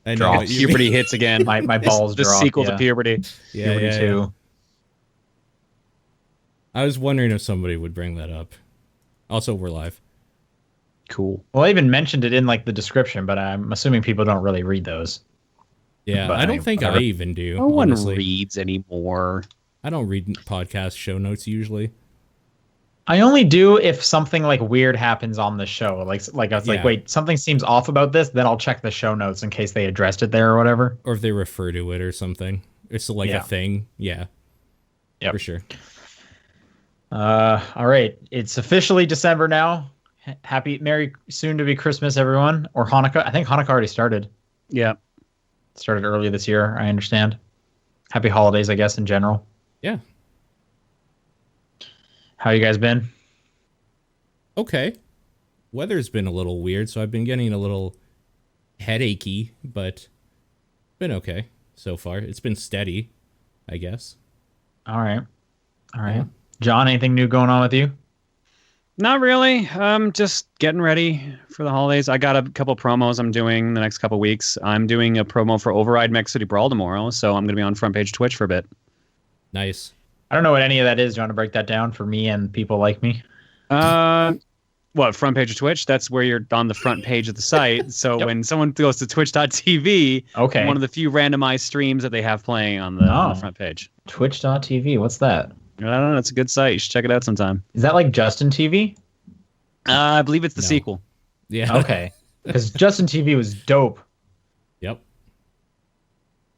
I know drop. what you Puberty hits again. My balls the drop. sequel yeah. to Puberty. Puberty too. I was wondering if somebody would bring that up. Also, we're live. Cool. Well, I even mentioned it in like the description, but I'm assuming people don't really read those. Yeah, But I don't think whatever. I even do. No one honestly. reads anymore. I don't read podcast show notes usually. I only do if something like weird happens on the show. Like I was like, Yeah. wait, something seems off about this. Then I'll check the show notes in case they addressed it there or whatever. Or if they refer to it or something. It's like Yeah. a thing. Yeah. Yep. For sure. All right, it's officially December now. Happy, Merry, soon to be Christmas, everyone, or Hanukkah. I think Hanukkah already started. Yeah. Started earlier this year. I understand. Happy holidays, I guess, in general. Yeah. How you guys been? Okay. Weather's been a little weird, so I've been getting a little headachy, but been okay so far. It's been steady, I guess. All right. Yeah. John, anything new going on with you? Not really. Just getting ready for the holidays. I got a couple promos I'm doing the next couple weeks. I'm doing a promo for Override Mech City Brawl tomorrow, so I'm going to be on front page Twitch for a bit. Nice. I don't know what any of that is. Do you want to break that down for me and people like me? What, front page of Twitch? That's where you're on the front page of the site. So Yep. when someone goes to twitch.tv, Okay. one of the few randomized streams that they have playing on the front page. Twitch.tv. What's that? I don't know. It's a good site. You should check it out sometime. Is that like Justin TV? I believe it's the No. sequel. Yeah. Okay. Because Justin TV was dope. Yep.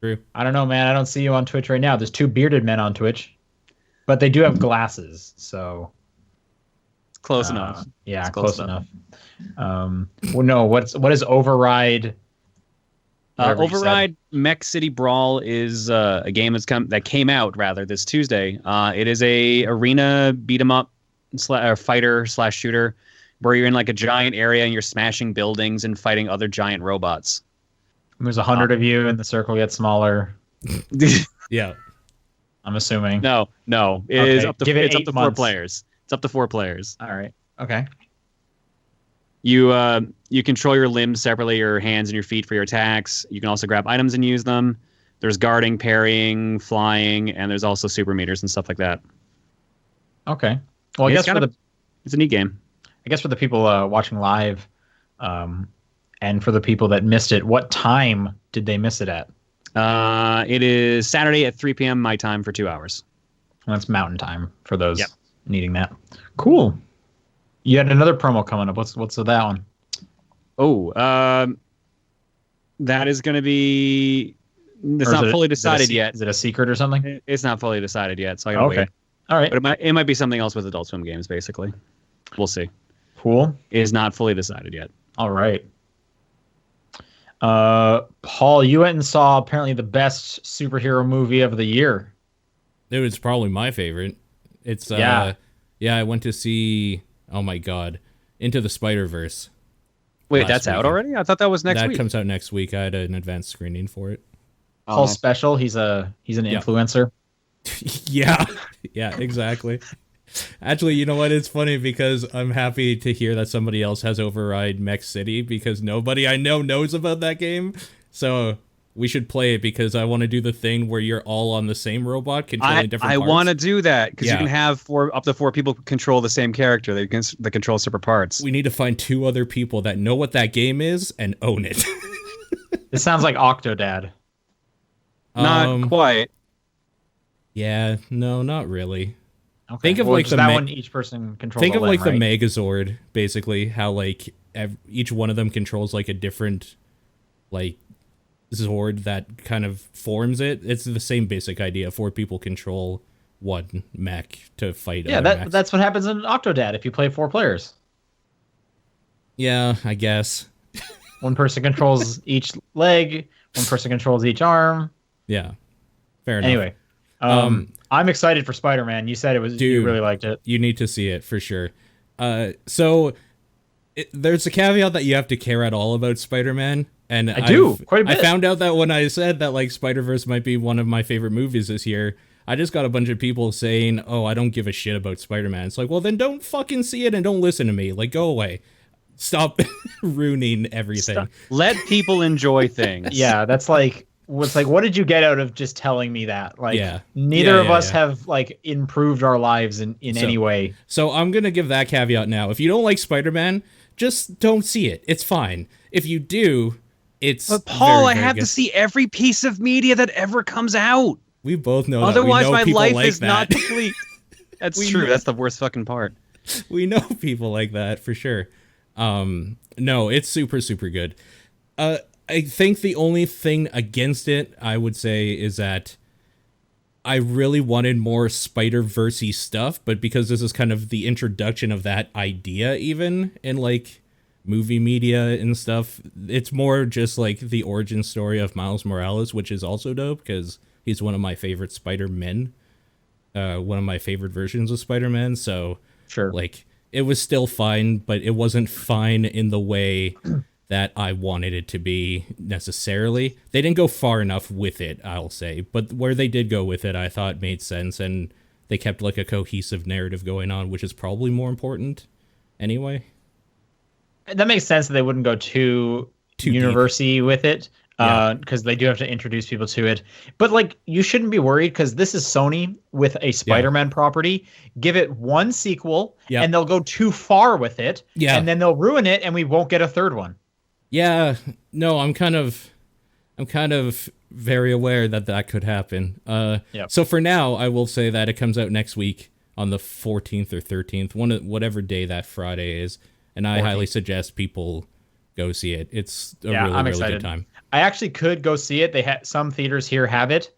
True. I don't know, man. I don't see you on Twitch right now. There's 2 bearded men on Twitch, but they do have glasses, so It's close enough. yeah, It's close close enough. Well, no, what is Override? Whatever you said. Override Mech City Brawl is a game that came out this Tuesday. It is a arena beat 'em up fighter / shooter where you're in like a giant area and you're smashing buildings and fighting other giant robots. There's 100 of you, and the circle gets smaller. Yeah. I'm assuming. No, it is Okay, up to give it it's up 8 to 4 months. players. It's up to 4 players. All right. Okay. You control your limbs separately, your hands and your feet for your attacks. You can also grab items and use them. There's guarding, parrying, flying, and there's also super meters and stuff like that. Okay. Well, I It's guess for kind the of- It's a neat game. people watching live, and for the people that missed it, what time did they miss it at? It is Saturday at 3 p.m. my time for 2 hours. Well, that's Mountain Time for those Yep. needing that. Cool. You had another promo coming up. What's with that one? Oh, that is going to be. It's Or is not it- fully is it a decided yet. Is it a secret or something? It's not fully decided yet, so I gotta Okay. wait. All right. But it might be something else with Adult Swim games, basically. We'll see. Cool. It is not fully decided yet. All right. Paul, you went and saw apparently the best superhero movie of the year. It was probably my favorite. It's Yeah. I went to see, oh my god, Into the Spider-Verse. Wait, Last that's out weekend. already? I thought that was next That week. comes out next week. I had an advanced screening for it. Paul's special. He's an influencer. Yeah. Yeah, exactly. Actually, you know what? It's funny because I'm happy to hear that somebody else has Override Mech City because nobody I know knows about that game. So we should play it because I want to do the thing where you're all on the same robot controlling different I parts. want to do that because Yeah. you can have up to 4 people control the same character. They can control separate parts. We need to find 2 other people that know what that game is and own it. This sounds like Octodad. Not quite. Yeah, no, not really. Okay. Think of well, like just the that one. Each person controls. Think a of limb, like the right? Megazord, basically, how like each one of them controls like a different like Zord that kind of forms it. It's the same basic idea. 4 people control one mech to fight. Yeah, other mechs. that's what happens in Octodad if you play 4 players. Yeah, I guess. One person controls each leg. One person controls each arm. Yeah, fair enough. Anyway, I'm excited for Spider-Man. You said it was. You Dude, really liked it. You need to see it for sure. So there's a caveat that you have to care at all about Spider-Man, and I do, quite a bit. I found out that when I said that like Spider-Verse might be one of my favorite movies this year, I just got a bunch of people saying, "Oh, I don't give a shit about Spider-Man." It's like, well, then don't fucking see it and don't listen to me. Like, go away. Stop. ruining everything. Let people enjoy things. Yeah, that's like what did you get out of just telling me that? Like, Yeah. neither Yeah, of yeah, us yeah. have like improved our lives in any way. So I'm gonna give that caveat now. If you don't like Spider-Man, just don't see it. It's fine. If you do, it's But Paul, very, I very have good. to see every piece of media that ever comes out. We both know Otherwise, that. We know my people life like is that. not complete. That's We true. know- That's the worst fucking part. We know people like that for sure. No, it's super, super good. I think the only thing against it, I would say, is that I really wanted more Spider-Verse-y stuff, but because this is kind of the introduction of that idea, even in like movie media and stuff, it's more just like the origin story of Miles Morales, which is also dope because he's one of my favorite Spider-Men, one of my favorite versions of Spider-Man. So, Sure. like, it was still fine, but it wasn't fine in the way that I wanted it to be necessarily. They didn't go far enough with it, I'll say, but where they did go with it, I thought made sense, and they kept like a cohesive narrative going on, which is probably more important anyway. That makes sense that they wouldn't go too Too university with it, Yeah. because they do have to introduce people to it. But like, you shouldn't be worried because this is Sony with a Spider-Man property. Give it one sequel, Yeah. and they'll go too far with it, Yeah. and then they'll ruin it, and we won't get a third one. Yeah, no, I'm kind of very aware that that could happen. Yep. So for now, I will say that it comes out next week on the 14th or 13th, whatever day that Friday is, and I 14th. highly suggest people go see it. It's a Yeah, really, I'm really excited. good time. I actually could go see it. They had some theaters here have it,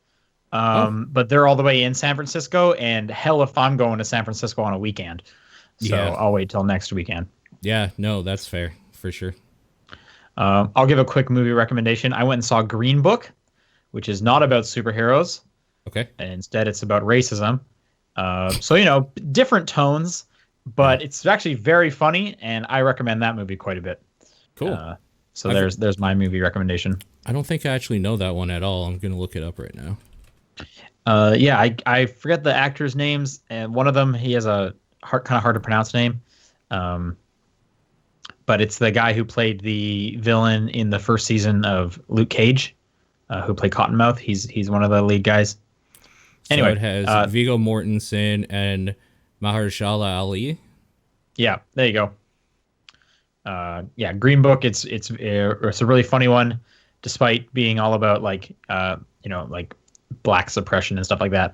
Oh. but they're all the way in San Francisco. And hell, if I'm going to San Francisco on a weekend, so Yeah. I'll wait till next weekend. Yeah, no, that's fair for sure. I'll give a quick movie recommendation. I went and saw Green Book, which is not about superheroes, Okay. and instead it's about racism. So different tones, but it's actually very funny, and I recommend that movie quite a bit. Cool. So I've- there's my movie recommendation. I don't think I actually know that one at all. I'm gonna look it up right now. Yeah, I forget the actors' names, and one of them, he has a kind of hard to pronounce name. But it's the guy who played the villain in the first season of Luke Cage, who played Cottonmouth. He's one of the lead guys. Anyway, So it has Viggo Mortensen and Mahershala Ali. Yeah, there you go. Yeah, Green Book. It's a really funny one, despite being all about like black suppression and stuff like that.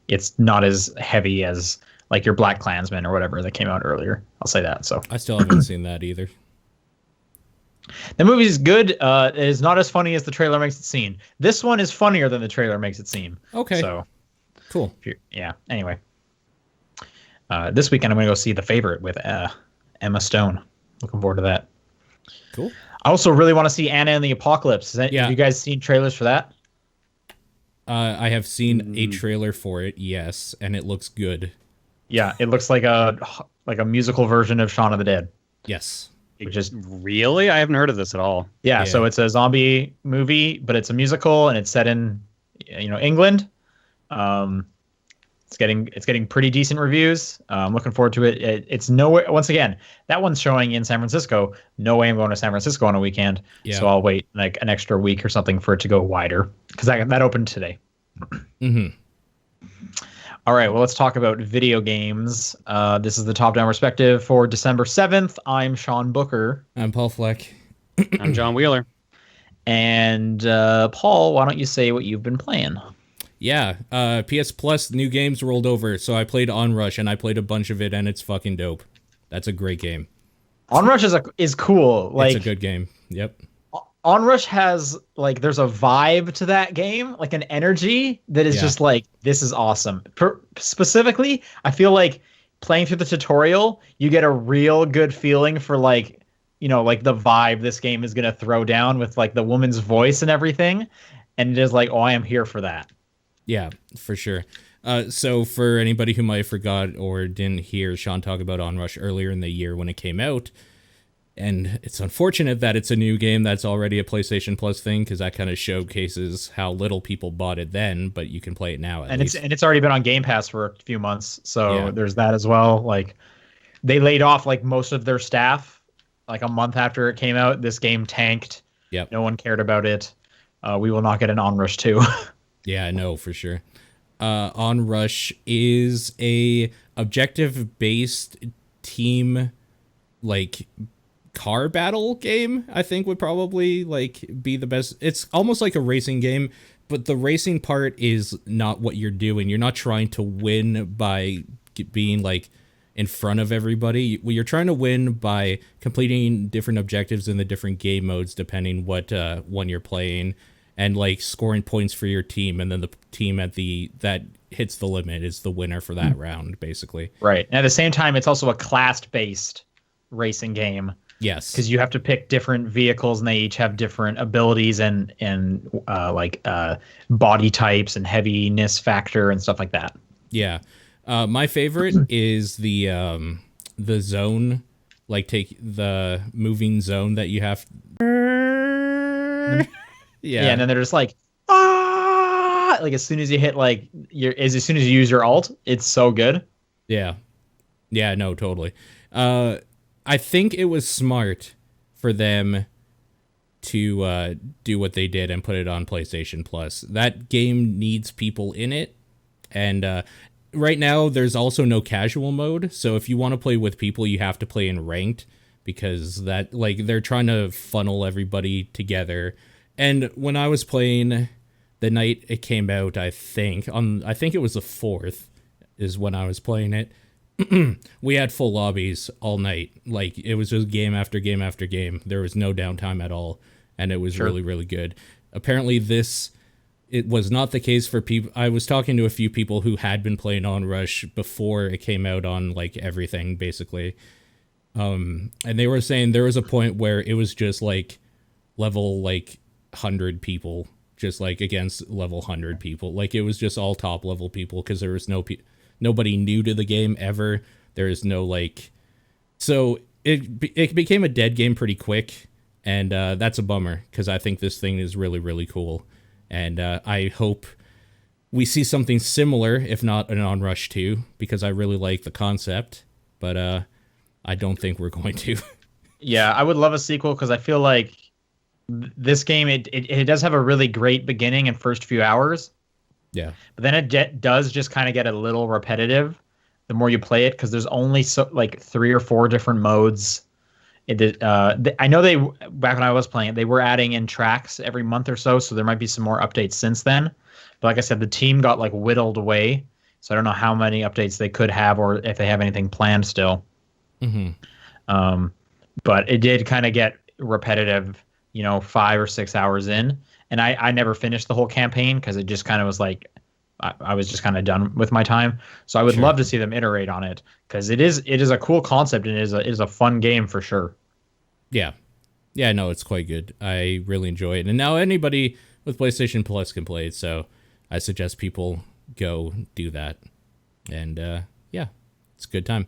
It's not as heavy as like your Black Klansman or whatever that came out earlier. I'll say that. So I still haven't seen that either. the movie is good. It is not as funny as the trailer makes it seem. This one is funnier than the trailer makes it seem. Okay. So Cool. yeah. Anyway, this weekend I'm going to go see The Favorite with Emma Stone. Looking forward to that. Cool. I also really want to see Anna and the Apocalypse. Yeah. Have you guys seen trailers for that? I have seen a trailer for it, yes, and it looks good. Yeah, it looks like a musical version of Shaun of the Dead. Yes. Which is Really? I haven't heard of this at all. yeah. So it's a zombie movie, but it's a musical and it's set in England. It's getting pretty decent reviews. I'm looking forward to it. It's nowhere. Once again, that one's showing in San Francisco. No way I'm going to San Francisco on a weekend. Yeah. So I'll wait like an extra week or something for it to go wider because that opened today. Mm-hmm. All right, well, let's talk about video games. This is the top-down perspective for December 7th. I'm Sean Booker. I'm Paul Fleck. I'm John Wheeler. And Paul, why don't you say what you've been playing? Yeah, PS Plus new games rolled over, so I played Onrush, and I played a bunch of it, and it's fucking dope. That's a great game. Onrush is cool. Like, it's a good game. Yep. Onrush has like there's a vibe to that game, like an energy that is just like this is awesome. Specifically, I feel like playing through the tutorial, you get a real good feeling for like the vibe this game is gonna throw down with like the woman's voice and everything, and it is like, oh, I am here for that. Yeah, for sure. So for anybody who might have forgot or didn't hear Sean talk about Onrush earlier in the year when it came out. And it's unfortunate that it's a new game that's already a PlayStation Plus thing, because that kind of showcases how little people bought it then, but you can play it now at least. It's already been on Game Pass for a few months, so Yeah. there's that as well. Like they laid off like most of their staff like a month after it came out, this game tanked. Yep. No one cared about it. We will not get an Onrush 2. Yeah, I know for sure. Onrush is a objective-based team, like, car battle game, I think would probably, like, be the best. It's almost like a racing game, but the racing part is not what you're doing. You're not trying to win by being, like, in front of everybody. You're trying to win by completing different objectives in the different game modes, depending what one you're playing, and like scoring points for your team, and then the team that hits the limit is the winner for that round, basically. Right. And at the same time, it's also a class-based racing game. Yes. Because you have to pick different vehicles, and they each have different abilities and body types and heaviness factor and stuff like that. Yeah. My favorite is the zone, like take the moving zone that you have. Yeah. And then they're just like, ah, like as soon as you hit like as soon as you use your ult, it's so good. Yeah. Yeah, no, totally. I think it was smart for them to do what they did and put it on PlayStation Plus. That game needs people in it, and right now there's also no casual mode, so if you want to play with people, you have to play in ranked, because that, like, they're trying to funnel everybody together. And when I was playing the night it came out, I think it was the 4th is when I was playing it. We had full lobbies all night. Like, it was just game after game after game. There was no downtime at all, and it was really, really good. Apparently it was not the case for people. I was talking to a few people who had been playing Onrush before it came out on, like, everything, basically. And they were saying there was a point where it was just, like, level, like, 100 people, just, like, against level 100 people. Like, it was just all top-level people, because there was nobody new to the game ever. There is no, like... So it became a dead game pretty quick, and that's a bummer, because I think this thing is really, really cool. And I hope we see something similar, if not an Onrush 2, because I really like the concept, but I don't think we're going to. Yeah, I would love a sequel, because I feel like this game, it does have a really great beginning and first few hours. Yeah. But then it does just kind of get a little repetitive the more you play it, because there's only like 3 or 4 different modes. I know back when I was playing it, they were adding in tracks every month or so there might be some more updates since then. But like I said, the team got like whittled away, so I don't know how many updates they could have, or if they have anything planned still. Mm-hmm. But it did kind of get repetitive, 5 or 6 hours in. And I never finished the whole campaign, because it just kind of was like, I was just kind of done with my time. So I would love to see them iterate on it, because it is a cool concept, and it is a fun game for sure. Yeah. Yeah, no, it's quite good. I really enjoy it. And now anybody with PlayStation Plus can play it, so I suggest people go do that. And yeah, it's a good time.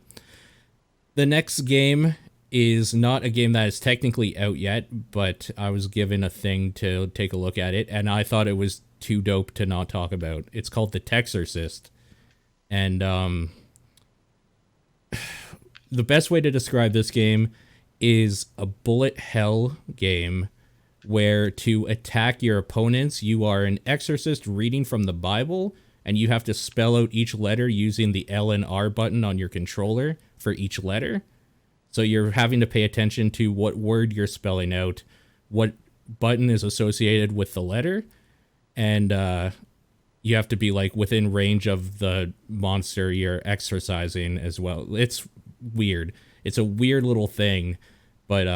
The next game is not a game that is technically out yet, but I was given a thing to take a look at it, and I thought it was too dope to not talk about. It's called The Texorcist, and the best way to describe this game is a bullet hell game where, to attack your opponents, you are an exorcist reading from the Bible, and you have to spell out each letter using the L and R button on your controller for each letter. So you're having to pay attention to what word you're spelling out, what button is associated with the letter, and you have to be, like, within range of the monster you're exorcising as well. It's weird. It's a weird little thing, but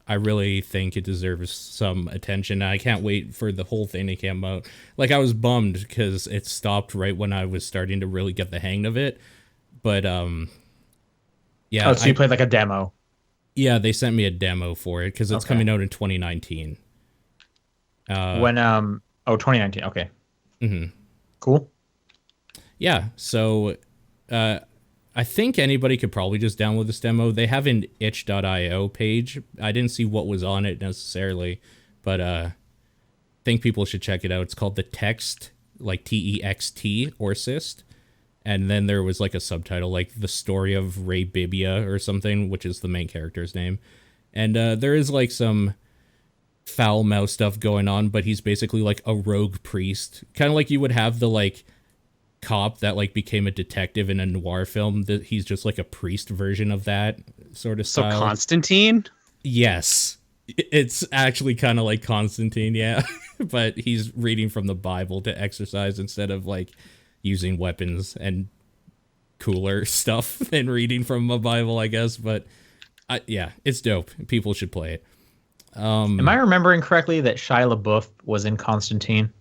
I really think it deserves some attention. I can't wait for the whole thing to come out. Like, I was bummed because it stopped right when I was starting to really get the hang of it, but yeah. Oh, so you played like a demo? Yeah, they sent me a demo for it because it's coming out in 2019. 2019. Okay. Mm-hmm. Cool. Yeah, so I think anybody could probably just download this demo. They have an itch.io page. I didn't see what was on it necessarily, but I think people should check it out. It's called The Text, like Text, or Cyst. And then there was like a subtitle, like the story of Ray Bibia or something, which is the main character's name. And there is like some foul mouth stuff going on, but he's basically like a rogue priest, kind of like you would have the like cop that like became a detective in a noir film. That he's just like a priest version of that sort of style. So Constantine? Yes, it's actually kind of like Constantine, yeah. But he's reading from the Bible to exercise instead of like using weapons and cooler stuff than reading from a Bible, I guess. But yeah, it's dope. People should play it. Am I remembering correctly that Shia LaBeouf was in Constantine?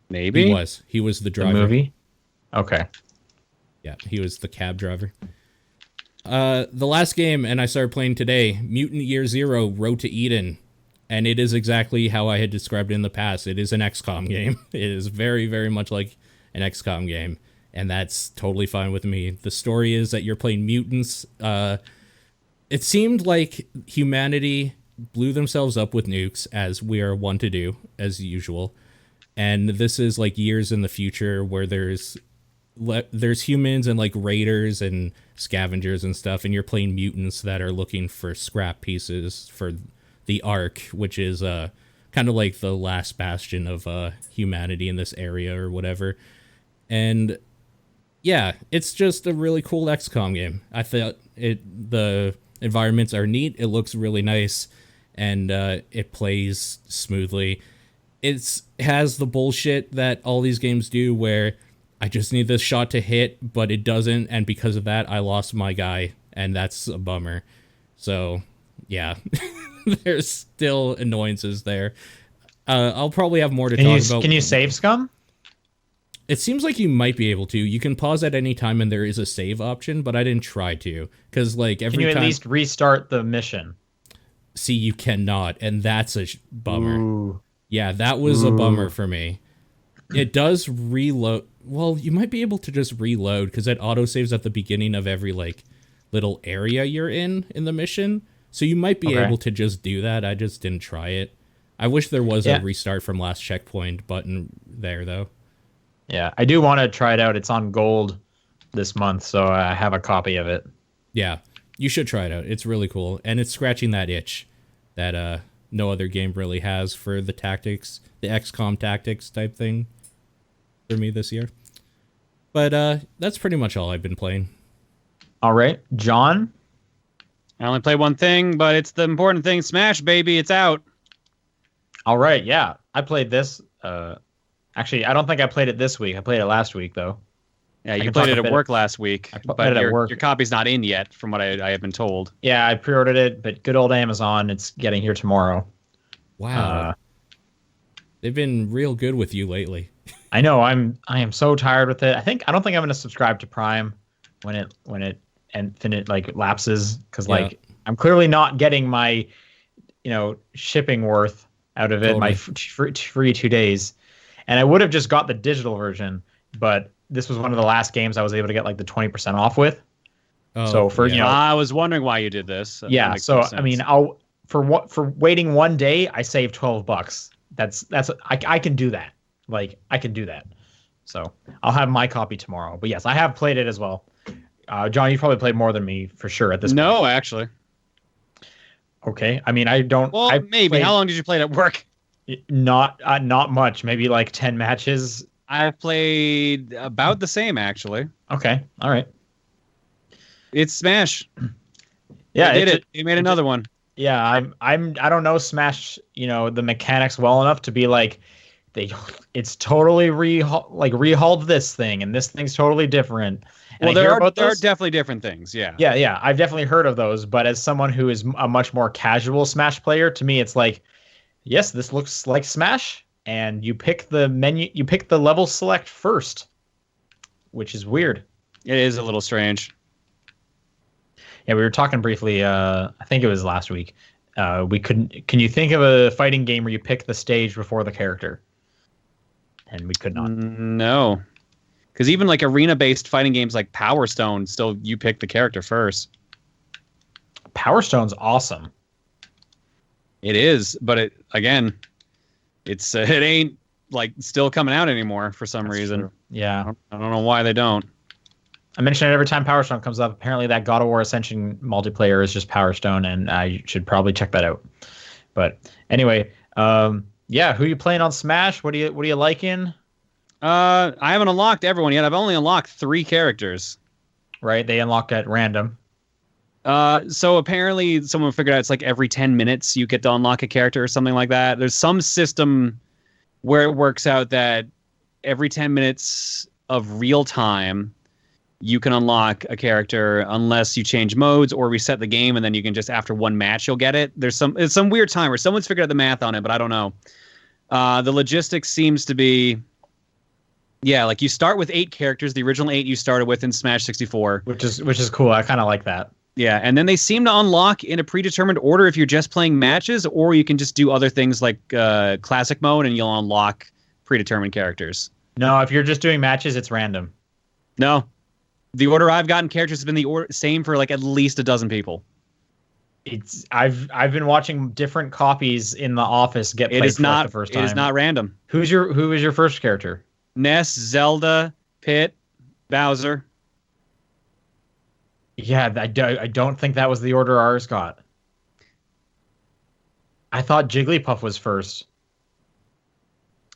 Maybe. He was the driver. The movie? Okay. Yeah, he was the cab driver. The last game, and I started playing today, Mutant Year Zero: Road to Eden. And it is exactly how I had described it in the past. It is an XCOM game. It is very, very much like an XCOM game. And that's totally fine with me. The story is that you're playing mutants. It seemed like humanity blew themselves up with nukes, as we are wont to do, as usual. And this is like years in the future where there's humans and like raiders and scavengers and stuff, and you're playing mutants that are looking for scrap pieces for the Ark, which is kind of like the last bastion of humanity in this area or whatever. And yeah, it's just a really cool XCOM game. I thought the environments are neat. It looks really nice, and it plays smoothly. It has the bullshit that all these games do, where I just need this shot to hit, but it doesn't, and because of that, I lost my guy, and that's a bummer. So, yeah, there's still annoyances there. I'll probably have more to talk about. Can you save scum? It seems like you might be able to. You can pause at any time, and there is a save option, but I didn't try to, because like every time. Can you at least restart the mission? See, you cannot, and that's a bummer. Ooh. Yeah, that was a bummer for me. It does reload. Well, you might be able to just reload, because it autosaves at the beginning of every like little area you're in the mission. So you might be able to just do that. I just didn't try it. I wish there was a restart from last checkpoint button there, though. Yeah, I do want to try it out. It's on gold this month, so I have a copy of it. Yeah, you should try it out. It's really cool, and it's scratching that itch that no other game really has for the tactics, the XCOM tactics type thing for me this year. But that's pretty much all I've been playing. All right, John? I only play one thing, but it's the important thing. Smash, baby, it's out. All right, yeah. I played this. Actually, I don't think I played it this week. I played it last week, though. Yeah, you played it at work last week, but your copy's not in yet, from what I have been told. Yeah, I pre-ordered it, but good old Amazon, it's getting here tomorrow. Wow. They've been real good with you lately. I know. I am so tired with it. I don't think I'm going to subscribe to Prime when it like lapses, because like I'm clearly not getting my shipping worth out of it. Totally. My free 2 days, and I would have just got the digital version, but this was one of the last games I was able to get like the 20% off with. Oh, so for I was wondering why you did this. Yeah, so I mean, for waiting 1 day, I saved $12. That's I can do that. Like, I can do that. So I'll have my copy tomorrow. But yes, I have played it as well. John, you probably played more than me for sure at this point. No, actually. Okay. I mean, I don't. Well, maybe. How long did you play it at work? Not much. Maybe like 10 matches. I've played about the same, actually. Okay. All right. It's Smash. Yeah, they did it. They made another one. Yeah, I don't know Smash, the mechanics well enough to be like it's totally rehauled this thing, and this thing's totally different. And there are definitely different things. Yeah. Yeah. I've definitely heard of those, but as someone who is a much more casual Smash player, to me it's like, yes, this looks like Smash, and you pick the level select first, which is weird. It is a little strange. Yeah, we were talking briefly, I think it was last week. Can you think of a fighting game where you pick the stage before the character? And we could not. No. Because even like arena-based fighting games like Power Stone, still you pick the character first. Power Stone's awesome. It is, but it ain't like still coming out anymore for some reason. True. Yeah. I don't know why they don't. I mention it every time Power Stone comes up. Apparently that God of War Ascension multiplayer is just Power Stone, and I should probably check that out. But anyway, yeah, who you playing on Smash? What are you liking? I haven't unlocked everyone yet. I've only unlocked 3 characters. Right, they unlock at random. So apparently someone figured out it's like every 10 minutes you get to unlock a character or something like that. There's some system where it works out that every 10 minutes of real time you can unlock a character unless you change modes or reset the game, and then you can just after one match you'll get it. It's some weird time where someone's figured out the math on it, but I don't know. The logistics seems to be, yeah, like you start with 8 characters, the original 8 you started with in Smash 64, which is cool. I kind of like that. Yeah, and then they seem to unlock in a predetermined order if you're just playing matches, or you can just do other things like classic mode and you'll unlock predetermined characters. No, if you're just doing matches, it's random. No. The order I've gotten characters has been the same for like at least a dozen people. I've been watching different copies in the office get played for the first time. It is not random. Who is your first character? Ness, Zelda, Pit, Bowser. Yeah, I don't think that was the order ours got. I thought Jigglypuff was first.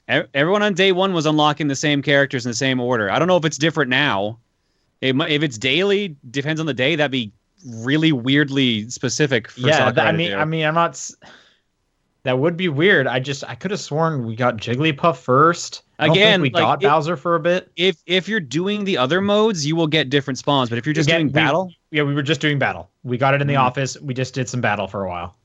Everyone on day 1 was unlocking the same characters in the same order. I don't know if it's different now. If it's daily, depends on the day. That'd be really weirdly specific. For I mean, I'm not. That would be weird. I could have sworn we got Jigglypuff first. Again, we got Bowser for a bit. If you're doing the other modes, you will get different spawns. But if you're just doing battle, we were just doing battle. We got it in the office. We just did some battle for a while.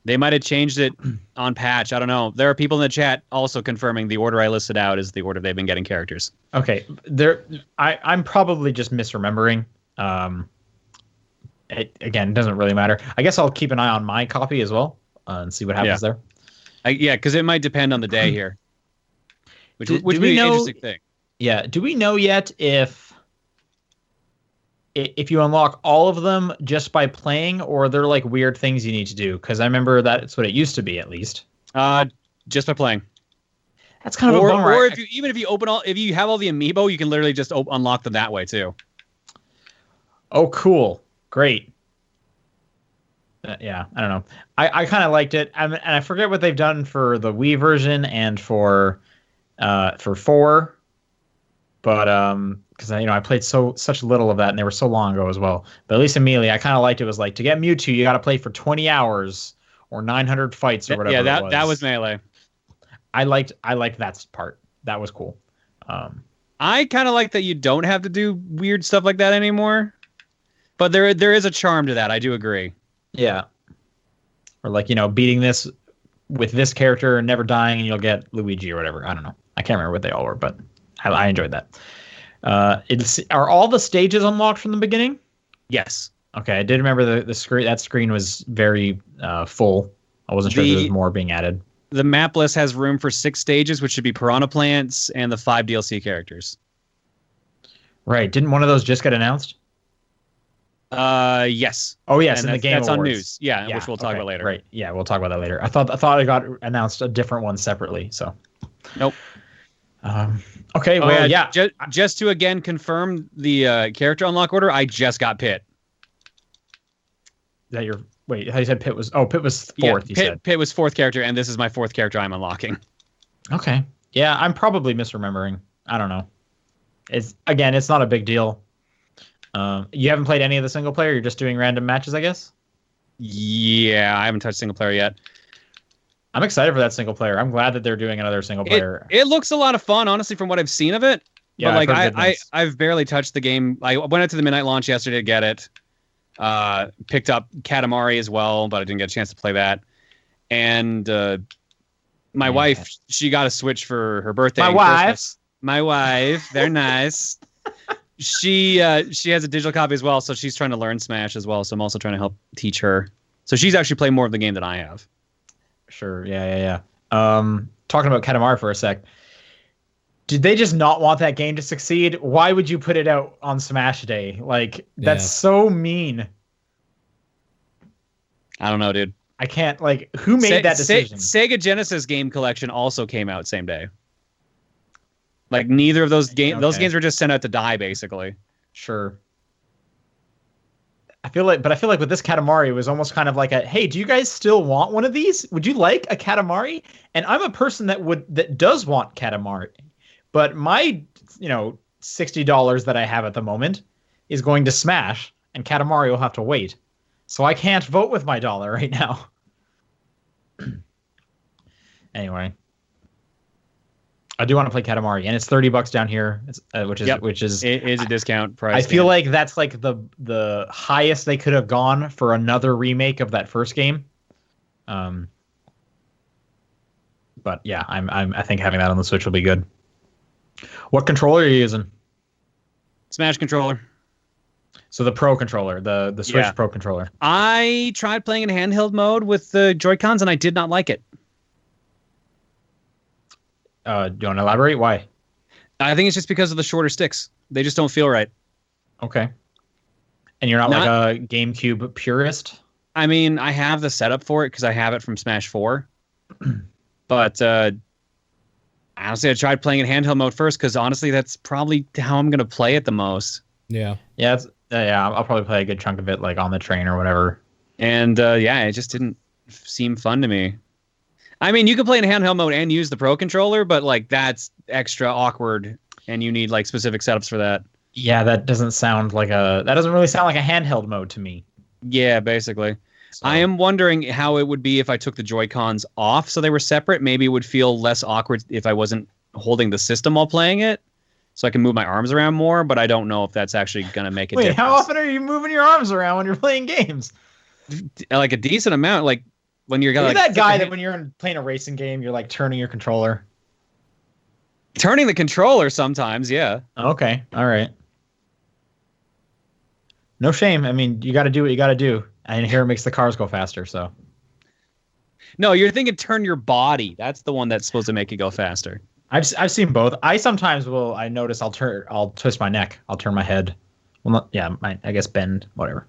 They might have changed it on patch. I don't know. There are people in the chat also confirming the order I listed out is the order they've been getting characters. Okay, I'm probably just misremembering. It doesn't really matter. I guess I'll keep an eye on my copy as well and see what happens there. Because it might depend on the day here, which would be an interesting thing. Yeah. Do we know yet if you unlock all of them just by playing, or are there like weird things you need to do? Because I remember that's what it used to be, at least. Just by playing. That's kind of a bummer. Or if you have all the amiibo, you can literally just unlock them that way too. Oh, cool! Great. Yeah, I don't know. I kind of liked it, and I forget what they've done for the Wii version and for 4. But because I played such little of that, and they were so long ago as well. But at least in Melee, I kind of liked it. Was like, to get Mewtwo, you got to play for 20 hours or 900 fights or whatever. Yeah, that was Melee. I liked that part. That was cool. I kind of like that you don't have to do weird stuff like that anymore. But there is a charm to that. I do agree. Yeah. Or like, beating this with this character and never dying, and you'll get Luigi or whatever. I don't know. I can't remember what they all were, but I enjoyed that. Are all the stages unlocked from the beginning? Yes. Okay, I did remember the screen. That screen was very full. I wasn't sure if there was more being added. The map list has room for 6 stages, which should be Piranha Plants and the 5 DLC characters. Right. Didn't one of those just get announced? Yes. Oh, yes, in the Game Awards. That's on news. Yeah, which we'll talk about later. Right. Yeah, we'll talk about that later. I thought it got announced a different one separately. So. Nope. Okay. Well, yeah. Just to again confirm the character unlock order, I just got Pit. Is that your? Wait, how you said Pit was? Oh, Pit was 4th. Yeah, Pit was 4th character, and this is my 4th character I'm unlocking. Okay. Yeah, I'm probably misremembering. I don't know. It's not a big deal. You haven't played any of the single player. You're just doing random matches, I guess. Yeah, I haven't touched single player yet. I'm excited for that single player. I'm glad that they're doing another single player. It looks a lot of fun, honestly, from what I've seen of it. Yeah, but like I've barely touched the game. I went out to the midnight launch yesterday to get it. Picked up Katamari as well, but I didn't get a chance to play that. And my wife, she got a Switch for her birthday. My wife, they're nice. She has a digital copy as well, so she's trying to learn Smash as well. So I'm also trying to help teach her. So she's actually playing more of the game than I have. Sure. Yeah. Talking about Katamari for a sec. Did they just not want that game to succeed? Why would you put it out on Smash Day? Like, that's so mean. I don't know, dude. I can't like who made that decision? Sega Genesis game collection also came out same day. Like neither of those games, those games were just sent out to die, basically. Sure. I feel like with this Katamari, it was almost kind of like a, hey, do you guys still want one of these? Would you like a Katamari? And I'm a person that does want Katamari, but my $60 that I have at the moment is going to Smash, and Katamari will have to wait. So I can't vote with my dollar right now. Anyway. I do want to play Katamari, and it's $30 down here, which is it is a discount price. I feel like that's like the highest they could have gone for another remake of that first game. But yeah, I think having that on the Switch will be good. What controller are you using? Smash controller. So the Pro controller, the Switch Pro controller. I tried playing in handheld mode with the Joy-Cons, and I did not like it. Do you want to elaborate? Why? I think it's just because of the shorter sticks. They just don't feel right. Okay. And you're not like a GameCube purist? I mean, I have the setup for it because I have it from Smash 4. But honestly, I tried playing in handheld mode first because honestly, that's probably how I'm going to play it the most. Yeah. Yeah, I'll probably play a good chunk of it like on the train or whatever. And it just didn't seem fun to me. I mean, you can play in handheld mode and use the Pro controller, but like that's extra awkward, and you need like specific setups for that. Yeah, that doesn't really sound like a handheld mode to me. Yeah, basically. So. I am wondering how it would be if I took the Joy-Cons off so they were separate. Maybe it would feel less awkward if I wasn't holding the system while playing it, so I can move my arms around more. But I don't know if that's actually going to make a difference. Wait, how often are you moving your arms around when you're playing games? Like a decent amount, like. When you're like, that guy that when you're playing a racing game, you're like turning your controller. Turning the controller sometimes, yeah. Okay, all right. No shame. I mean, you got to do what you got to do. And here it makes the cars go faster, so. No, you're thinking turn your body. That's the one that's supposed to make it go faster. I've seen both. I sometimes will. I notice I'll twist my neck. I'll turn my head. Well, I guess bend, whatever.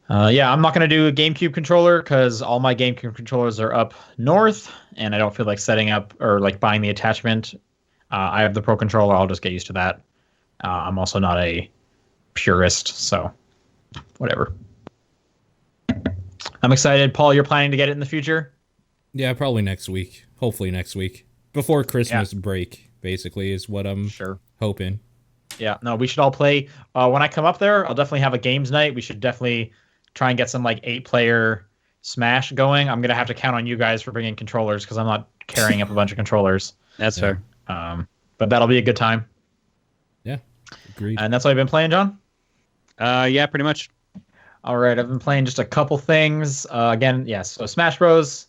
I'm not going to do a GameCube controller because all my GameCube controllers are up north, and I don't feel like setting up or like buying the attachment. I have the Pro controller. I'll just get used to that. I'm also not a purist, so whatever. I'm excited. Paul, you're planning to get it in the future? Yeah, probably next week. Hopefully next week. Before Christmas break, basically, is what I'm hoping. Yeah, no, we should all play. When I come up there, I'll definitely have a games night. We should definitely try and get some like 8-player Smash going. I'm gonna have to count on you guys for bringing controllers because I'm not carrying up a bunch of controllers. That's fair. But that'll be a good time. Yeah, agreed. And that's what I've been playing, John. Yeah, pretty much. All right, I've been playing just a couple things. Again, yes, so Smash Bros,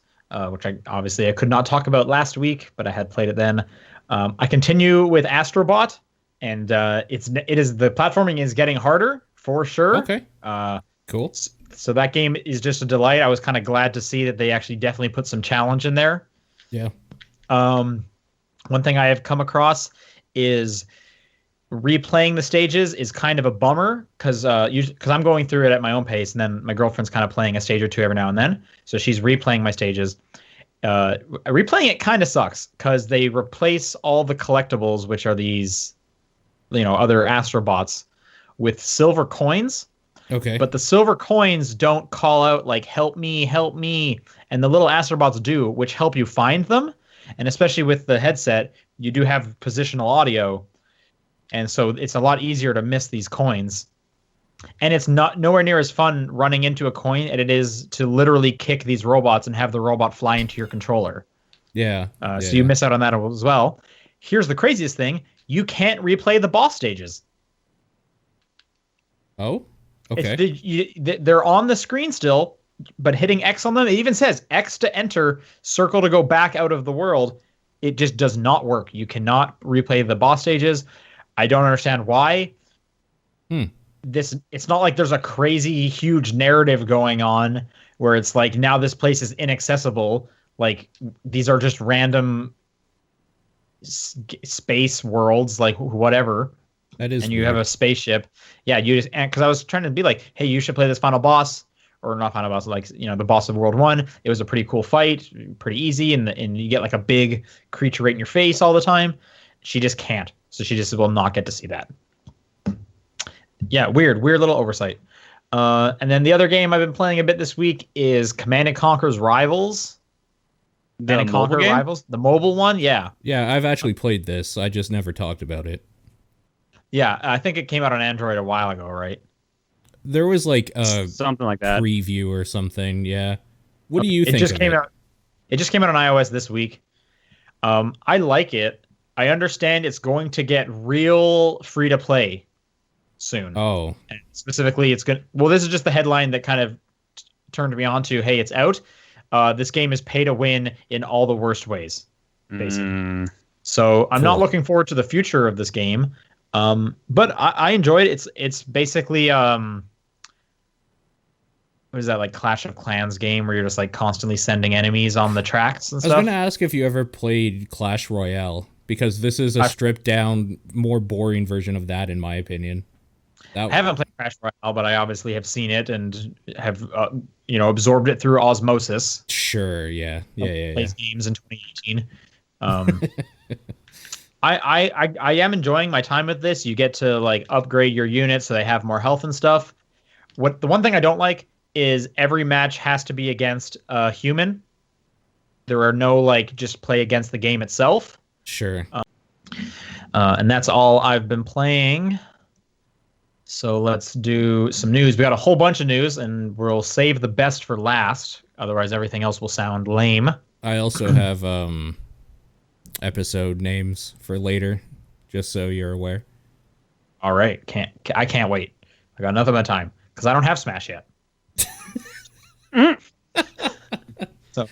which I could not talk about last week, but I had played it then. I continue with Astro Bot, and the platforming is getting harder for sure. Okay. Cool. So that game is just a delight. I was kind of glad to see that they actually definitely put some challenge in there. Yeah. One thing I have come across is replaying the stages is kind of a bummer because I'm going through it at my own pace, and then my girlfriend's kind of playing a stage or two every now and then. So she's replaying my stages. Replaying it kind of sucks because they replace all the collectibles, which are these, other Astro Bots, with silver coins. Okay. But the silver coins don't call out like help me, and the little Astro Bots do, which help you find them. And especially with the headset, you do have positional audio, and so it's a lot easier to miss these coins. And it's nowhere near as fun running into a coin as it is to literally kick these robots and have the robot fly into your controller. Yeah. So you miss out on that as well. Here's the craziest thing: you can't replay the boss stages. Oh. Okay. They're on the screen still, but hitting X on them, it even says X to enter, circle to go back out of the world. It just does not work. You cannot replay the boss stages. I don't understand why. It's not like there's a crazy huge narrative going on where it's like now this place is inaccessible. Like these are just random space worlds, like whatever. That is, and you have a spaceship. Yeah, you just, because I was trying to be like, hey, you should play this final boss or not final boss, like the boss of World 1. It was a pretty cool fight, pretty easy, and you get like a big creature right in your face all the time. She just can't, so she just will not get to see that. Yeah, weird little oversight. And then the other game I've been playing a bit this week is Command & Conquer's Rivals. The mobile game? Rivals, the mobile one, yeah. Yeah, I've actually played this. I just never talked about it. Yeah, I think it came out on Android a while ago, right? There was like a something like that preview or something. Yeah. What do you think? It just came out. It just came out on iOS this week. I like it. I understand it's going to get real free to play soon. Oh. And specifically, it's going. Well, this is just the headline that kind of turned me on to. Hey, it's out. This game is pay to win in all the worst ways, basically. So I'm not looking forward to the future of this game. But I enjoyed it. It's basically what is that, like Clash of Clans game where you're just like constantly sending enemies on the tracks and stuff? I was gonna ask if you ever played Clash Royale, because this is a stripped down, more boring version of that, in my opinion. I haven't played Clash Royale, but I obviously have seen it and have absorbed it through osmosis. Sure, yeah. Plays games in 2018. I am enjoying my time with this. You get to like upgrade your units so they have more health and stuff. The one thing I don't like is every match has to be against a human. There are no like just play against the game itself. Sure. And that's all I've been playing. So let's do some news. We got a whole bunch of news, and we'll save the best for last. Otherwise, everything else will sound lame. I also have episode names for later, just so you're aware. All right. I can't wait. I got nothing but time because I don't have Smash yet.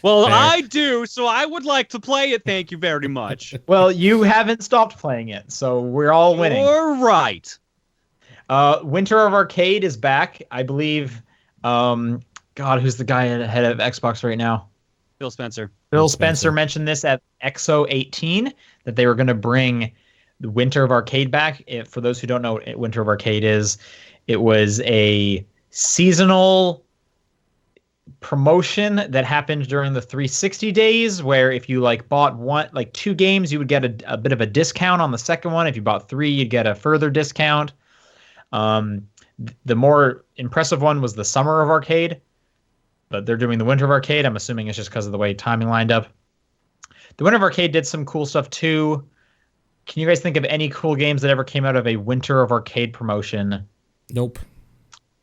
Well, I do, so I would like to play it. Thank you very much. Well, you haven't stopped playing it, so we're all winning. All right. Winter of Arcade is back, I believe. God, who's the guy head of Xbox right now? Phil Spencer. Phil Spencer mentioned this at EXO 18, that they were going to bring the Winter of Arcade back. For those who don't know what Winter of Arcade is, it was a seasonal promotion that happened during the 360 days, where if you like bought two games, you would get a bit of a discount on the second one. If you bought 3, you'd get a further discount. The more impressive one was the Summer of Arcade, but they're doing the Winter of Arcade. I'm assuming it's just because of the way timing lined up. The Winter of Arcade did some cool stuff too. Can you guys think of any cool games that ever came out of a Winter of Arcade promotion? Nope.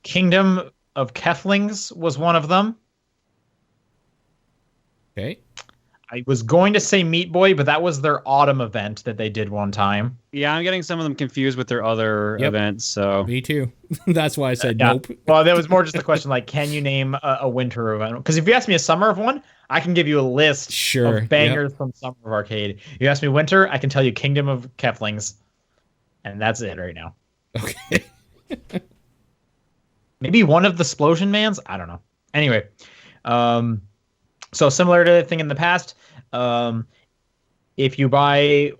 Kingdom of Keflings was one of them. Okay. I was going to say Meat Boy, but that was their autumn event that they did one time. Yeah, I'm getting some of them confused with their other events. So me too. That's why I said nope. Well, that was more just a question like, can you name a winter event? Because if you ask me a summer of one, I can give you a list of bangers from Summer of Arcade. You ask me winter, I can tell you Kingdom of Keflings, and that's it right now. Okay. Maybe one of the Splosion Mans? I don't know. Anyway, so similar to the thing in the past, if you buy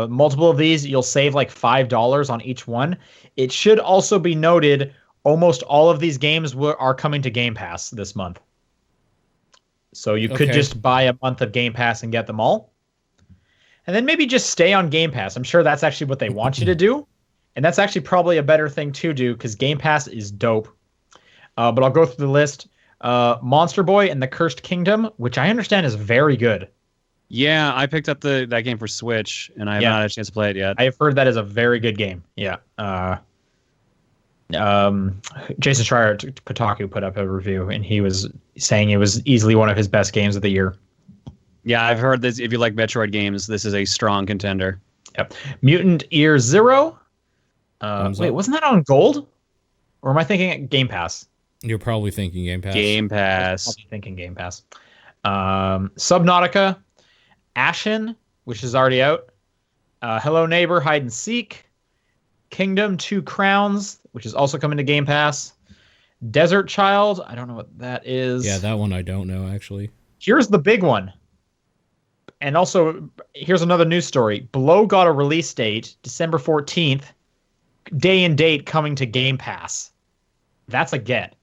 multiple of these, you'll save like $5 on each one. It should also be noted, almost all of these games are coming to Game Pass this month. So you could just buy a month of Game Pass and get them all. And then maybe just stay on Game Pass. I'm sure that's actually what they want you to do. And that's actually probably a better thing to do because Game Pass is dope. But I'll go through the list. Monster Boy and the Cursed Kingdom, which I understand is very good. Yeah, I picked up that game for Switch, and I have not had a chance to play it yet. I have heard that is a very good game. Yeah. Jason Schreier at Kotaku put up a review, and he was saying it was easily one of his best games of the year. Yeah, I've heard this. If you like Metroid games, this is a strong contender. Yep. Mutant Year Zero. Wait, wasn't that on Gold? Or am I thinking Game Pass? You're probably thinking Game Pass. Game Pass. I'm thinking Game Pass. Subnautica. Ashen, which is already out. Hello Neighbor, Hide and Seek. Kingdom 2 Crowns, which is also coming to Game Pass. Desert Child, I don't know what that is. Yeah, that one I don't know, actually. Here's the big one. And also, here's another news story. Below got a release date, December 14th. Day and date coming to Game Pass. That's a get.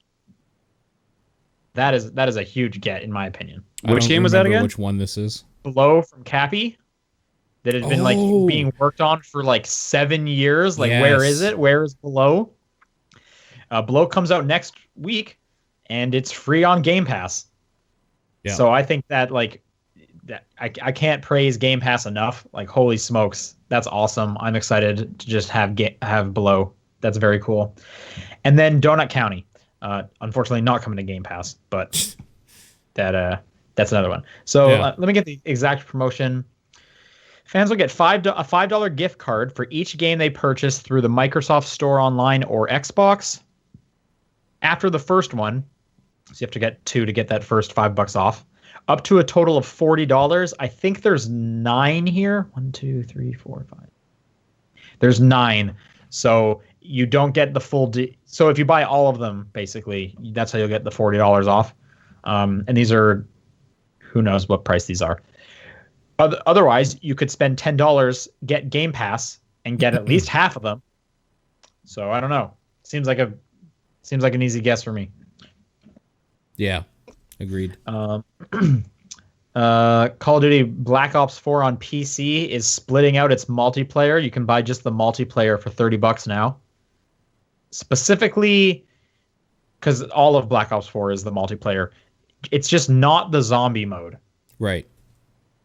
That is a huge get in my opinion. Which game was that again? Which one this is? Below from Cappy, that had been like being worked on for like 7 years. Like, where is it? Where is Below? Below comes out next week, and it's free on Game Pass. Yeah. So I think that like that I can't praise Game Pass enough. Like, holy smokes, that's awesome. I'm excited to just have Below. That's very cool. And then Donut County, unfortunately not coming to Game Pass, but that's another one. So let me get the exact promotion. Fans will get a $5 gift card for each game they purchase through the Microsoft Store Online or Xbox. After the first one, so you have to get 2 to get that first $5 off, up to a total of $40. I think there's 9 here. 1, 2, 3, 4, 5. There's 9. So you don't get the full. So if you buy all of them, basically, that's how you'll get the $40 off. And these are, who knows what price these are. Otherwise, you could spend $10, get Game Pass, and get at least half of them. So I don't know. Seems like an easy guess for me. Yeah, agreed. Call of Duty Black Ops 4 on PC is splitting out its multiplayer. You can buy just the multiplayer for $30 now. Specifically, because all of Black Ops 4 is the multiplayer. It's just not the zombie mode. Right.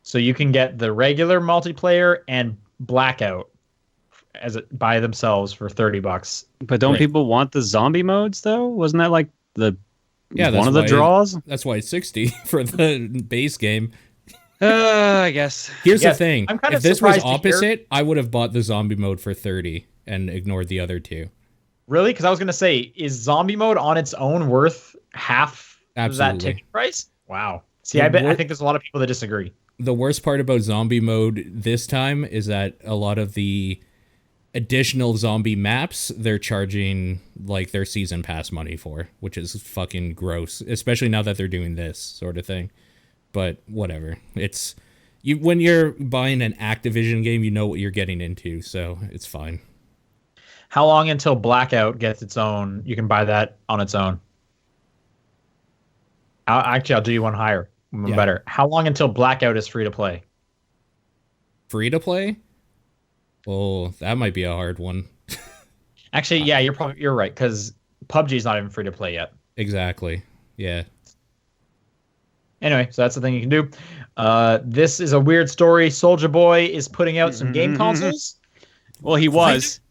So you can get the regular multiplayer and Blackout by themselves for $30. But don't people want the zombie modes though? Wasn't that like one of the draws? That's why it's $60 for the base game. I guess. Here's the thing: if this was opposite, I would have bought the zombie mode for $30 and ignored the other 2. Really? Because I was gonna say, is zombie mode on its own worth half that ticket price? Wow. See, I think there's a lot of people that disagree. The worst part about zombie mode this time is that a lot of the additional zombie maps they're charging like their season pass money for, which is fucking gross, especially now that they're doing this sort of thing. But whatever. It's when you're buying an Activision game, you know what you're getting into, so it's fine. How long until Blackout gets its own? You can buy that on its own. I'll do you one higher. Better. How long until Blackout is free to play? Free to play? Oh, that might be a hard one. Actually, yeah, you're right, because PUBG's not even free to play yet. Exactly. Yeah. Anyway, so that's the thing you can do. This is a weird story. Soujaboy is putting out some game consoles. Well, he was.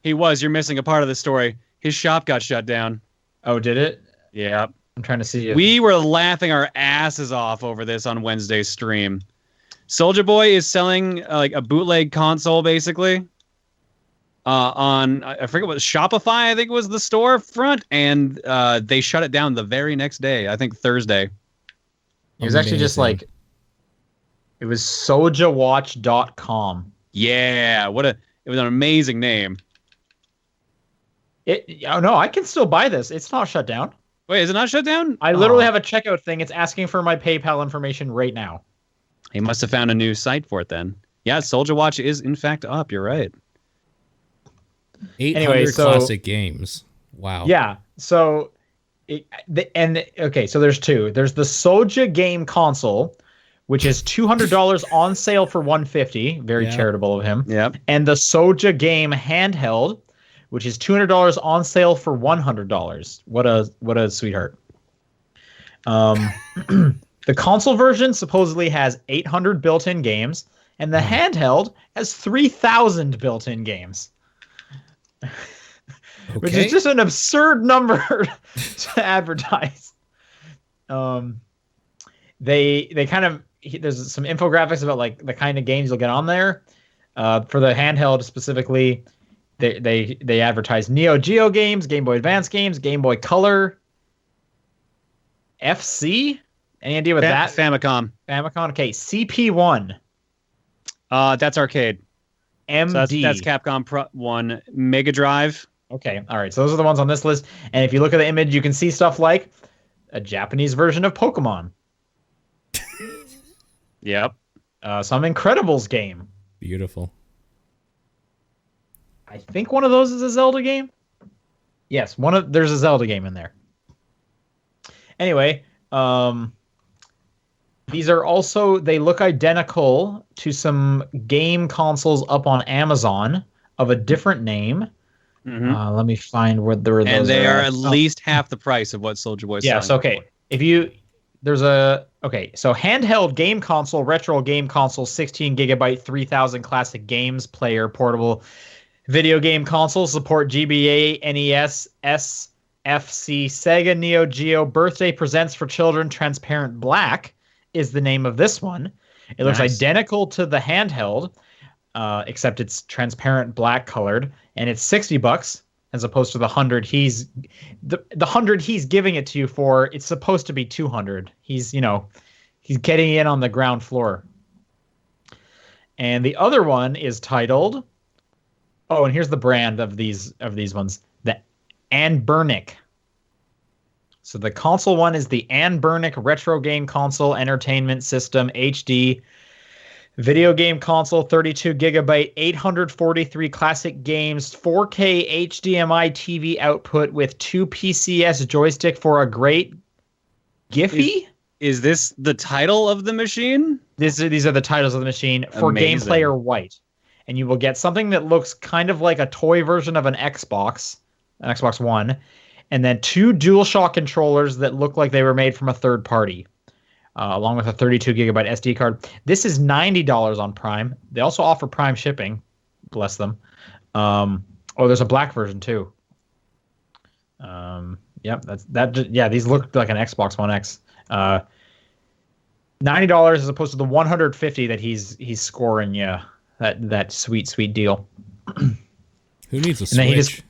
You're missing a part of the story. His shop got shut down. Oh, did it? Yeah. I'm trying to see it. We were laughing our asses off over this on Wednesday's stream. Soujaboy is selling like a bootleg console, basically. On I forget what Shopify, I think was the storefront, and they shut it down the very next day. I think Thursday. It was actually just like it was Soujawatch.com. Yeah, it was an amazing name. Oh no, I can still buy this. It's not shut down. Wait, is it not shut down? I literally have a checkout thing. It's asking for my PayPal information right now. He must have found a new site for it then. Yeah, Soldier Watch is in fact up. You're right. 800 classic games. Wow. Yeah. So, so there's 2. There's the Soja game console, which is $200 on sale for $150. Very charitable of him. Yeah. And the Soja game handheld, which is $200 on sale for $100. What a sweetheart. The console version supposedly has 800 built-in games, and the handheld has 3,000 built-in games. Which is just an absurd number to advertise. They kind of, there's some infographics about like the kind of games you'll get on there. For the handheld specifically, they advertise Neo Geo games, Game Boy Advance games, Game Boy Color, FC. Any idea what that? Famicom. Okay, CP1. That's arcade. MD. So that's Capcom 1. Mega Drive. Okay, all right. So those are the ones on this list. And if you look at the image, you can see stuff like a Japanese version of Pokemon. Yep. Some Incredibles game. Beautiful. I think one of those is a Zelda game. Yes, there's a Zelda game in there. Anyway, These are also, they look identical to some game consoles up on Amazon of a different name. Let me find where those and they are at Oh. least half the price of what Soujaboy is Yes, selling. okay. For. So handheld game console, retro game console, 16 gigabyte, 3000 classic games player, portable video game console, support GBA, NES, SFC, Sega, Neo Geo, Birthday Presents for Children, Transparent Black is the name of this one. It looks identical to the handheld, except it's transparent black colored, and it's $60 as opposed to the 100 the 100 he's giving it to you for. It's supposed to be 200. He's getting in on the ground floor. And the other one is titled, oh, and here's the brand of these ones, the Anbernic. So the console one is the Anbernic Retro Game Console Entertainment System HD Video Game Console, 32 gigabyte, 843 classic games, 4K HDMI TV output with 2 PCS joystick for a great Giphy. Is this the title of the machine? These are the titles of the machine for Game Player White. And you will get something that looks kind of like a toy version of an Xbox One, and then 2 DualShock controllers that look like they were made from a third party. Along with a 32 gigabyte SD card. This is $90 on Prime. They also offer Prime shipping. Bless them. There's a black version too. Yep, these look like an Xbox One X. $90 as opposed to the $150 that he's scoring you. That sweet deal. Who needs a Switch?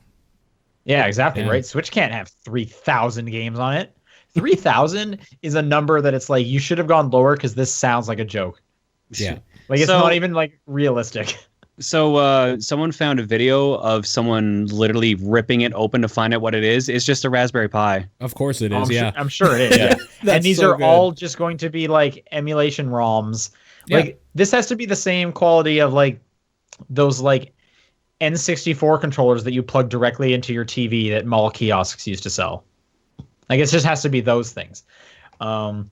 Yeah, exactly, right? Switch can't have 3,000 games on it. 3,000 is a number that it's like you should have gone lower because this sounds like a joke. Yeah. Like it's not even like realistic. So someone found a video of someone literally ripping it open to find out what it is. It's just a Raspberry Pi. Of course it is, I'm sure it is. Yeah. And these are good. all just going to be like emulation ROMs. Like this has to be the same quality of like those like N64 controllers that you plug directly into your TV that mall kiosks used to sell. Like it just has to be those things. Not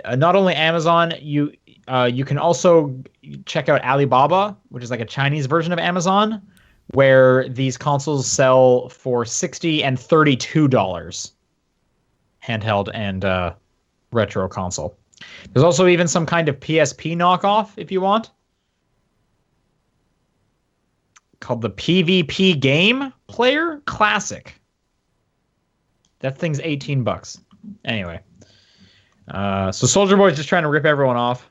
only Amazon, you can also check out Alibaba, which is like a Chinese version of Amazon, where these consoles sell for $60 and $32, handheld and retro console. There's also even some kind of PSP knockoff if you want, called the PvP Game Player Classic. That thing's $18. Anyway, so Soujaboy's just trying to rip everyone off.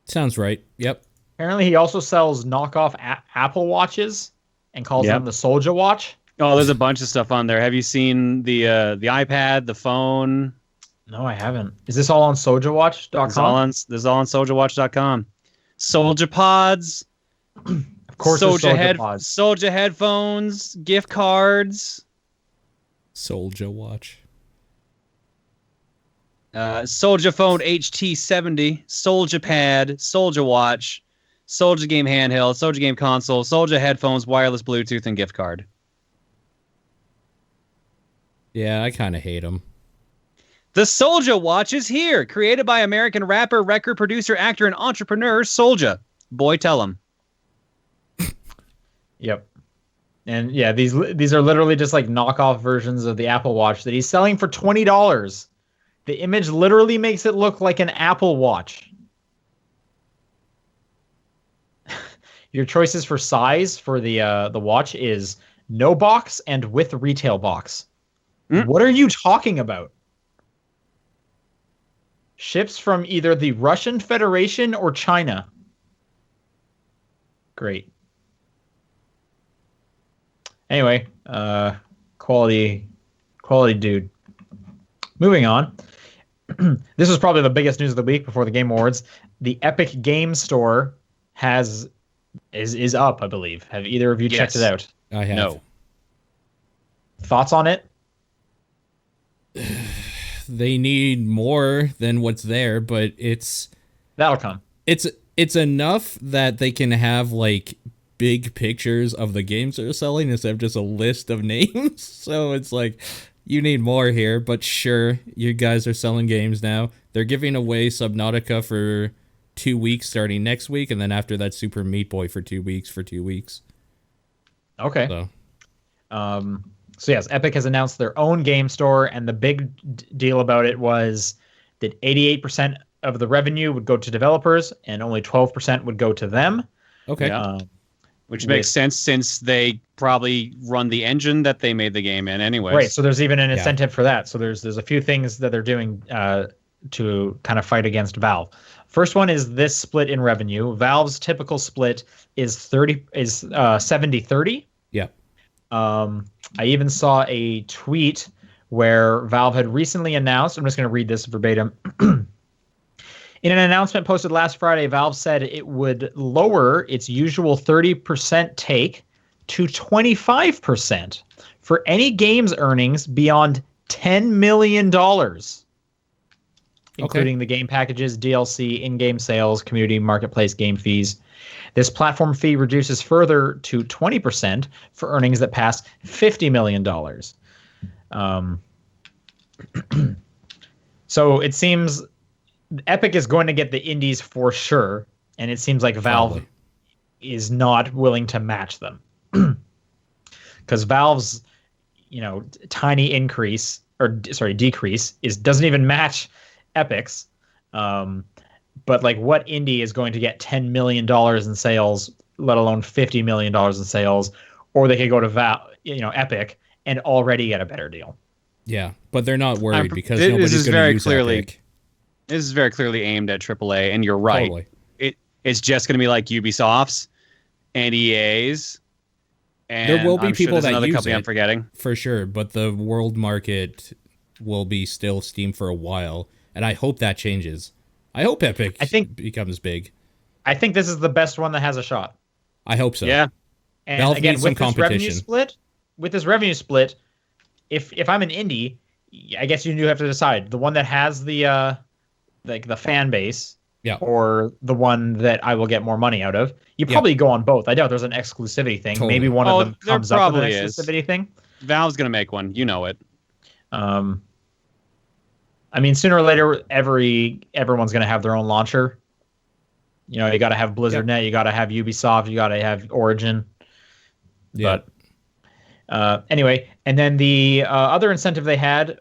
Sounds right. Yep. Apparently, he also sells knockoff Apple Watches and calls them the Soulja Watch. Oh, there's a bunch of stuff on there. Have you seen the iPad, the phone? No, I haven't. Is this all on SoujaWatch.com? This is all on SoujaWatch.com. Soulja Pods. Of course, Soulja headphones, gift cards. Soulja Watch. Soulja Phone HT70, Soulja Pad, Soulja Watch, Soulja Game Handheld, Soulja Game Console, Soulja Headphones, Wireless Bluetooth, and gift card. Yeah, I kind of hate them. The Soulja Watch is here, created by American rapper, record producer, actor, and entrepreneur Soulja. Boy, tell him. Yep. And yeah, these are literally just like knockoff versions of the Apple Watch that he's selling for $20. The image literally makes it look like an Apple Watch. Your choices for size for the watch is no box and with retail box. What are you talking about? Ships from either the Russian Federation or China. Great. Anyway, quality dude. Moving on. This was probably the biggest news of the week before the Game Awards. The Epic Game Store is up, I believe. Have either of you checked it out? I have. No. Thoughts on it? They need more than what's there, but that'll come. It's enough that they can have like big pictures of the games they're selling instead of just a list of names. So it's like you need more here, but sure, you guys are selling games now. They're giving away Subnautica for 2 weeks starting next week, and then after that, Super Meat Boy for 2 weeks. Okay. So, So yes, Epic has announced their own game store, and the big deal about it was that 88% of the revenue would go to developers, and only 12% would go to them. okay. Yeah. Which makes sense since they probably run the engine that they made the game in anyway. Right. So there's even an incentive for that. So there's a few things that they're doing to kind of fight against Valve. First one is this split in revenue. Valve's typical split is 70-30. Yeah. I even saw a tweet where Valve had recently announced, I'm just going to read this verbatim. In an announcement posted last Friday, Valve said it would lower its usual 30% take to 25% for any games earnings beyond $10 million, including the game packages, DLC, in-game sales, community, marketplace, game fees. This platform fee reduces further to 20% for earnings that pass $50 million. So it seems Epic is going to get the indies for sure, and it seems like Valve is not willing to match them. Because Valve's, tiny decrease doesn't even match Epic's. But like, what indie is going to get $10 million in sales, let alone $50 million in sales, or they could go to Epic and already get a better deal. Yeah, but they're not worried because nobody's going to use Epic. This is very clearly aimed at AAA, and you're right. Totally. It's just going to be like Ubisoft's and EA's. And there will be people that use company it, I'm forgetting for sure, but the world market will be still Steam for a while, and I hope that changes. I hope Epic becomes big. I think this is the best one that has a shot. I hope so. Yeah. And Valve again, needs some with this revenue split, if I'm an indie, I guess you do have to decide the one that has the fan base, or the one that I will get more money out of. You probably go on both. I doubt there's an exclusivity thing. Totally. Maybe one of them comes up with an exclusivity thing. Valve's gonna make one. You know it. I mean, sooner or later, everyone's going to have their own launcher. You got to have BlizzardNet, you got to have Ubisoft, you got to have Origin. Yeah. But anyway, and then the other incentive they had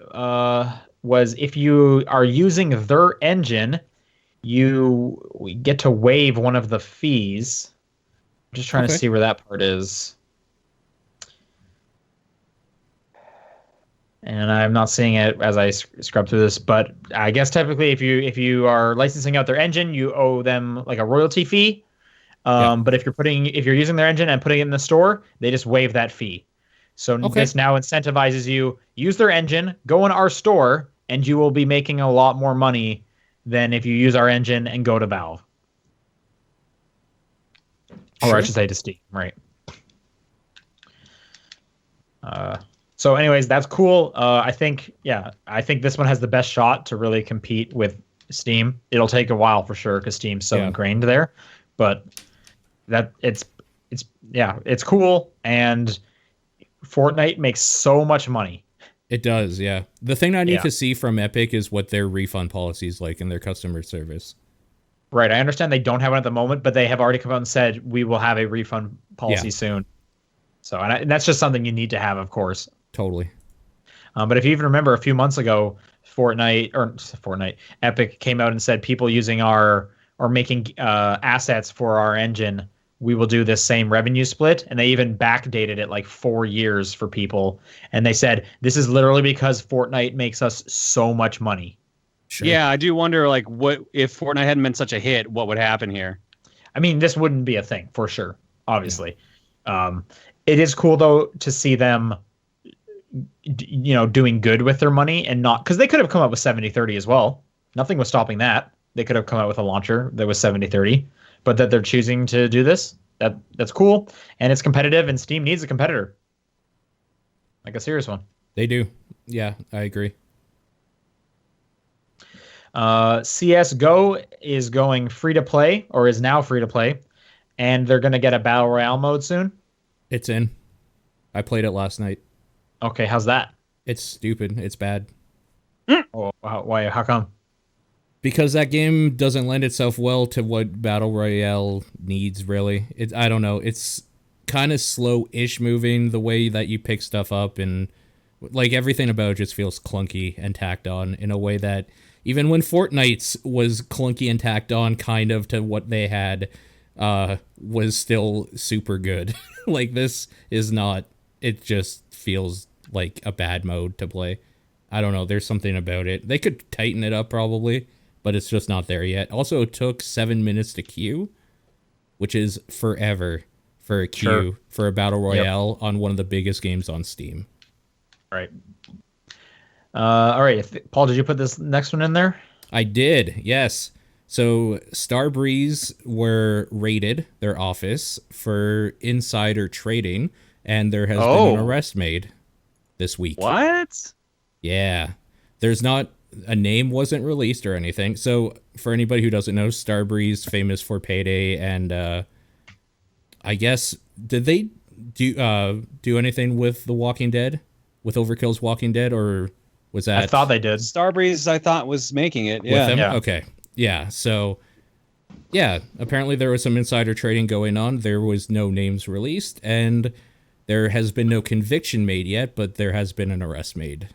was if you are using their engine, we get to waive one of the fees. I'm just trying to see where that part is. And I'm not seeing it as I scrub through this, but I guess technically, if you are licensing out their engine, you owe them like a royalty fee. But if you're using their engine and putting it in the store, they just waive that fee. So this now incentivizes you use their engine, go in our store, and you will be making a lot more money than if you use our engine and go to Valve, or I should say to Steam, right? So anyways, that's cool. I think this one has the best shot to really compete with Steam. It'll take a while for sure because Steam's so ingrained there, but it's cool. And Fortnite makes so much money. It does, yeah. The thing I need to see from Epic is what their refund policy is like and their customer service. Right, I understand they don't have one at the moment, but they have already come out and said we will have a refund policy soon. So, and that's just something you need to have, of course. Totally. But if you even remember a few months ago, Epic came out and said people using or making assets for our engine, we will do this same revenue split. And they even backdated it like 4 years for people. And they said, this is literally because Fortnite makes us so much money. Sure. Yeah, I do wonder, like, what if Fortnite hadn't been such a hit, what would happen here? I mean, this wouldn't be a thing for sure, obviously. Yeah. It is cool, though, to see them doing good with their money and not, because they could have come up with 70-30 as well. Nothing was stopping that. They could have come out with a launcher that was 70-30, but that they're choosing to do this, that's cool. And it's competitive, and Steam needs a competitor, like a serious one. They do. Yeah, I agree. CSGO is going free to play, or is now free to play, and they're going to get a battle royale mode soon. It's in. I played it last night. Okay, how's that? It's stupid. It's bad. Oh, why? How come? Because that game doesn't lend itself well to what Battle Royale needs, really. I don't know. It's kind of slow-ish moving, the way that you pick stuff up, and like everything about it just feels clunky and tacked on in a way that even when Fortnite's was clunky and tacked on kind of to what they had, was still super good. Like, this is not. It just feels like a bad mode to play. I don't know. There's something about it. They could tighten it up probably, but it's just not there yet. Also, it took 7 minutes to queue, which is forever for a queue for a Battle Royale on one of the biggest games on Steam. Right. All right. Paul, did you put this next one in there? I did, yes. So Starbreeze were raided, their office, for insider trading, and there has been an arrest made this week. What? Yeah. There's not... A name wasn't released or anything. So for anybody who doesn't know, Starbreeze, famous for Payday, and I guess did they do anything with The Walking Dead, with Overkill's Walking Dead, or was that? I thought they did. Starbreeze, I thought, was making it. With them? Yeah. Okay. Yeah. So yeah, apparently there was some insider trading going on. There was no names released, and there has been no conviction made yet, but there has been an arrest made.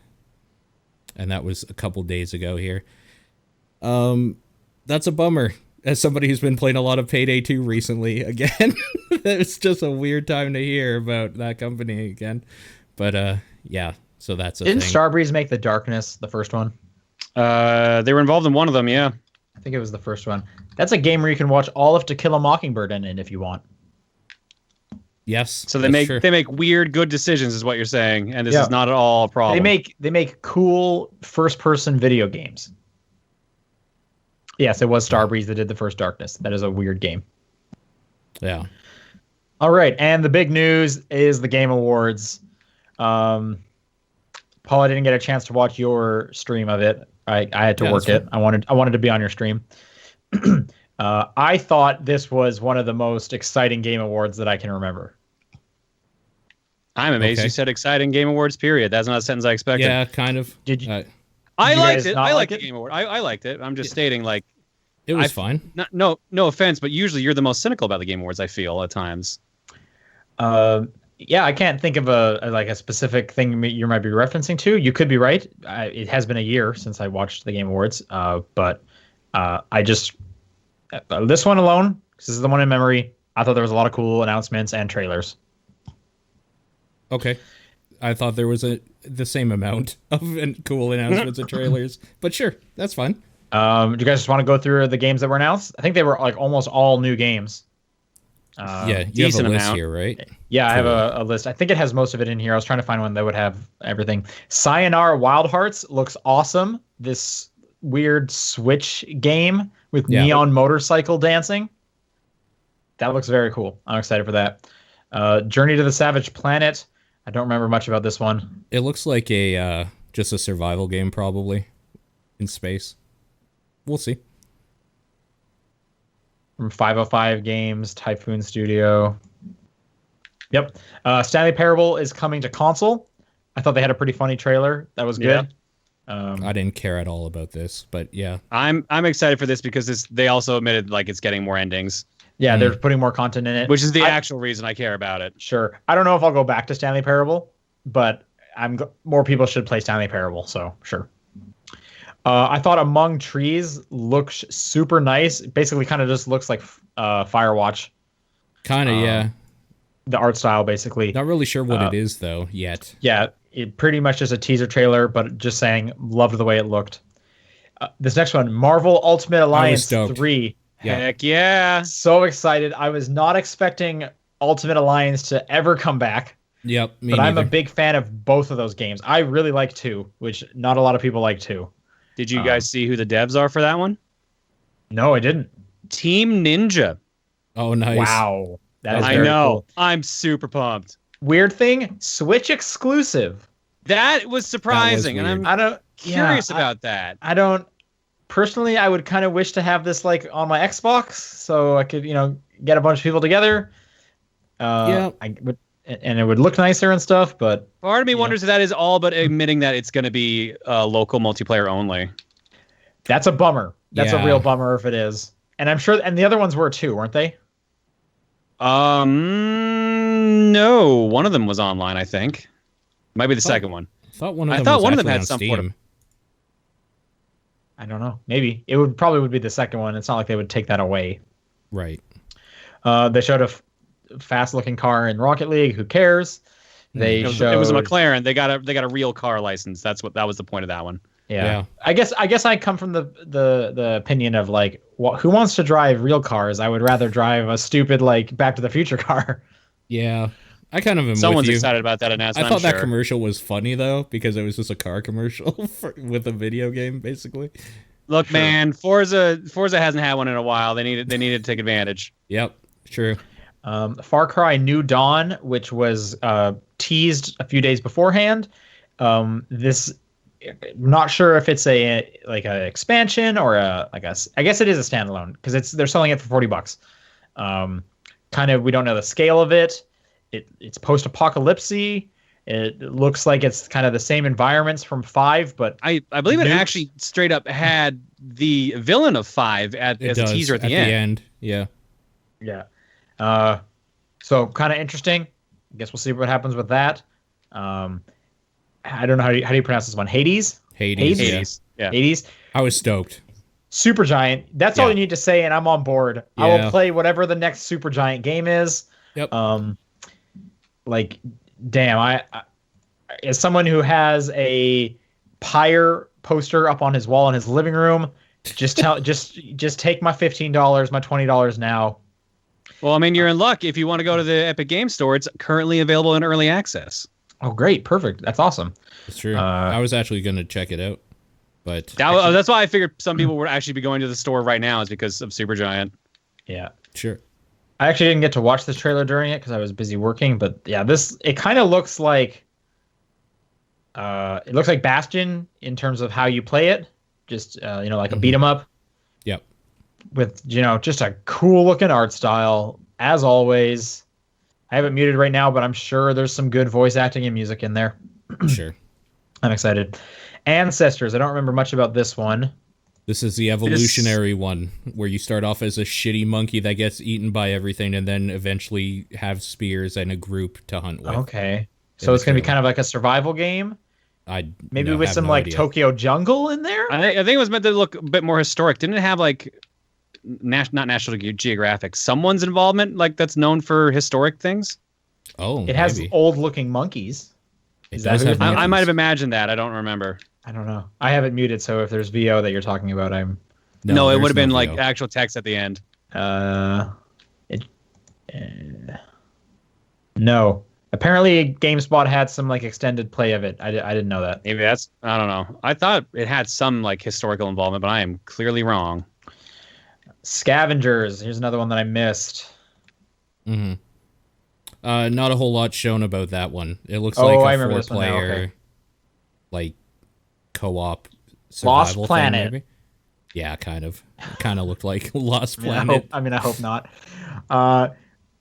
And that was a couple days ago here. That's a bummer. As somebody who's been playing a lot of Payday 2 recently, again, it's just a weird time to hear about that company again. But yeah, so that's a Didn't thing. Starbreeze make The Darkness, the first one? They were involved in one of them, yeah. I think it was the first one. That's a game where you can watch all of To Kill a Mockingbird in it if you want. Yes. So they make weird good decisions, is what you're saying, and this is not at all a problem. They make cool first person video games. Yes, it was Starbreeze that did the first Darkness. That is a weird game. Yeah. All right, and the big news is the Game Awards. Paul, I didn't get a chance to watch your stream of it. I had to work it. I wanted to be on your stream. I thought this was one of the most exciting Game Awards that I can remember. I'm amazed you said exciting Game Awards, period. That's not a sentence I expected. Yeah, kind of. Did you? I liked it. I liked the Game Award. I liked it. I'm just stating, like... It was fine. No offense, but usually you're the most cynical about the Game Awards, I feel, at times. Yeah, I can't think of a specific thing you might be referencing to. You could be right. It has been a year since I watched the Game Awards, but I just... this one alone, because this is the one in memory, I thought there was a lot of cool announcements and trailers. Okay. I thought there was the same amount of cool announcements and trailers, but sure, that's fine. Do you guys just want to go through the games that were announced? I think they were like almost all new games. Yeah, you have a list here, right? Yeah, I have a list. I think it has most of it in here. I was trying to find one that would have everything. Sayonara Wild Hearts looks awesome. This weird Switch game with neon motorcycle dancing. That looks very cool. I'm excited for that. Journey to the Savage Planet. I don't remember much about this one. It looks like just a survival game, probably, in space. We'll see. From 505 Games, Typhoon Studio. Yep. Stanley Parable is coming to console. I thought they had a pretty funny trailer. That was good. I didn't care at all about this, but yeah. I'm excited for this because they also admitted like it's getting more endings. Yeah, they're putting more content in it. Which is the actual reason I care about it. Sure. I don't know if I'll go back to Stanley Parable, but more people should play Stanley Parable, so sure. I thought Among Trees looks super nice. Basically kind of just looks like Firewatch. Kind of, yeah. The art style, basically. Not really sure what it is, though, yet. Yeah, it pretty much just a teaser trailer, but just saying, loved the way it looked. This next one, Marvel Ultimate Alliance 3. Yeah. Heck yeah. So excited. I was not expecting Ultimate Alliance to ever come back. Yep, but I'm a big fan of both of those games. I really like 2, which not a lot of people like 2. Did you guys see who the devs are for that one? No, I didn't. Team Ninja. Oh, nice. Wow. That is I very know. cool. I'm super pumped. Weird thing, Switch exclusive. That was surprising, and I'm curious about that. I don't... Personally, I would kind of wish to have this like on my Xbox so I could, get a bunch of people together. and it would look nicer and stuff. But part of me wonders if that is all but admitting that it's going to be local multiplayer only. That's a bummer. That's a real bummer if it is. And I'm sure, and the other ones were too, weren't they? No, one of them was online. I think might be the second one. I thought one of them had some sort of. I don't know. Maybe it would be the second one. It's not like they would take that away. Right. They showed a fast-looking car in Rocket League. Who cares? It was a McLaren. They got a real car license. That was the point of that one. Yeah. I guess I come from the opinion of like, who wants to drive real cars? I would rather drive a stupid like Back to the Future car. Yeah. I kind of am Someone's with you. excited about that announcement. I thought that commercial was funny though, because it was just a car commercial with a video game, basically. Look, man, Forza hasn't had one in a while. They needed to take advantage. Yep, true. Far Cry New Dawn, which was teased a few days beforehand. This, not sure if it's an expansion or I guess it is a standalone because they're selling it for $40. Kind of, we don't know the scale of it. It's post-apocalypse-y. It looks like it's kind of the same environments from 5, but I believe it actually straight up had the villain of 5 as a teaser at the end. Yeah. Yeah. So kind of interesting. I guess we'll see what happens with that. I don't know how do you pronounce this one. Hades. Yeah. Hades. I was stoked. Supergiant. That's all you need to say, and I'm on board. Yeah. I will play whatever the next Supergiant game is. Yep. Like, damn, I as someone who has a Pyre poster up on his wall in his living room, just take my $15, my $20 now. Well, I mean, you're in luck. If you want to go to the Epic Game Store, it's currently available in early access. Oh, great. Perfect. That's awesome. It's true. I was actually going to check it out, but that's why I figured some people would actually be going to the store right now is because of Supergiant. Yeah. Sure. I actually didn't get to watch this trailer during it because I was busy working, but yeah, it kind of looks like Bastion in terms of how you play it. Just like a beat 'em up. Yep. With just a cool looking art style as always. I have it muted right now, but I'm sure there's some good voice acting and music in there. Sure. I'm excited. Ancestors. I don't remember much about this one. This is the evolutionary one where you start off as a shitty monkey that gets eaten by everything and then eventually have spears and a group to hunt with. Okay. So it's going to be kind of like a survival game? Maybe with some idea. Tokyo Jungle in there? I think it was meant to look a bit more historic. Didn't it have like not National Geographic, someone's involvement like that's known for historic things? Oh, it has old looking monkeys. I might have imagined that. I don't remember. I don't know. I have it muted, so if there's VO that you're talking about, No, it would have been like actual text at the end. No. Apparently, GameSpot had some like extended play of it. I didn't know that. Maybe I don't know. I thought it had some like historical involvement, but I am clearly wrong. Scavengers. Here's another one that I missed. Mm-hmm. Not a whole lot shown about that one. It looks like a 4-player, like co-op survival Lost Planet. thing, maybe? Yeah, kind of. It kind of looked like Lost Planet. I hope not.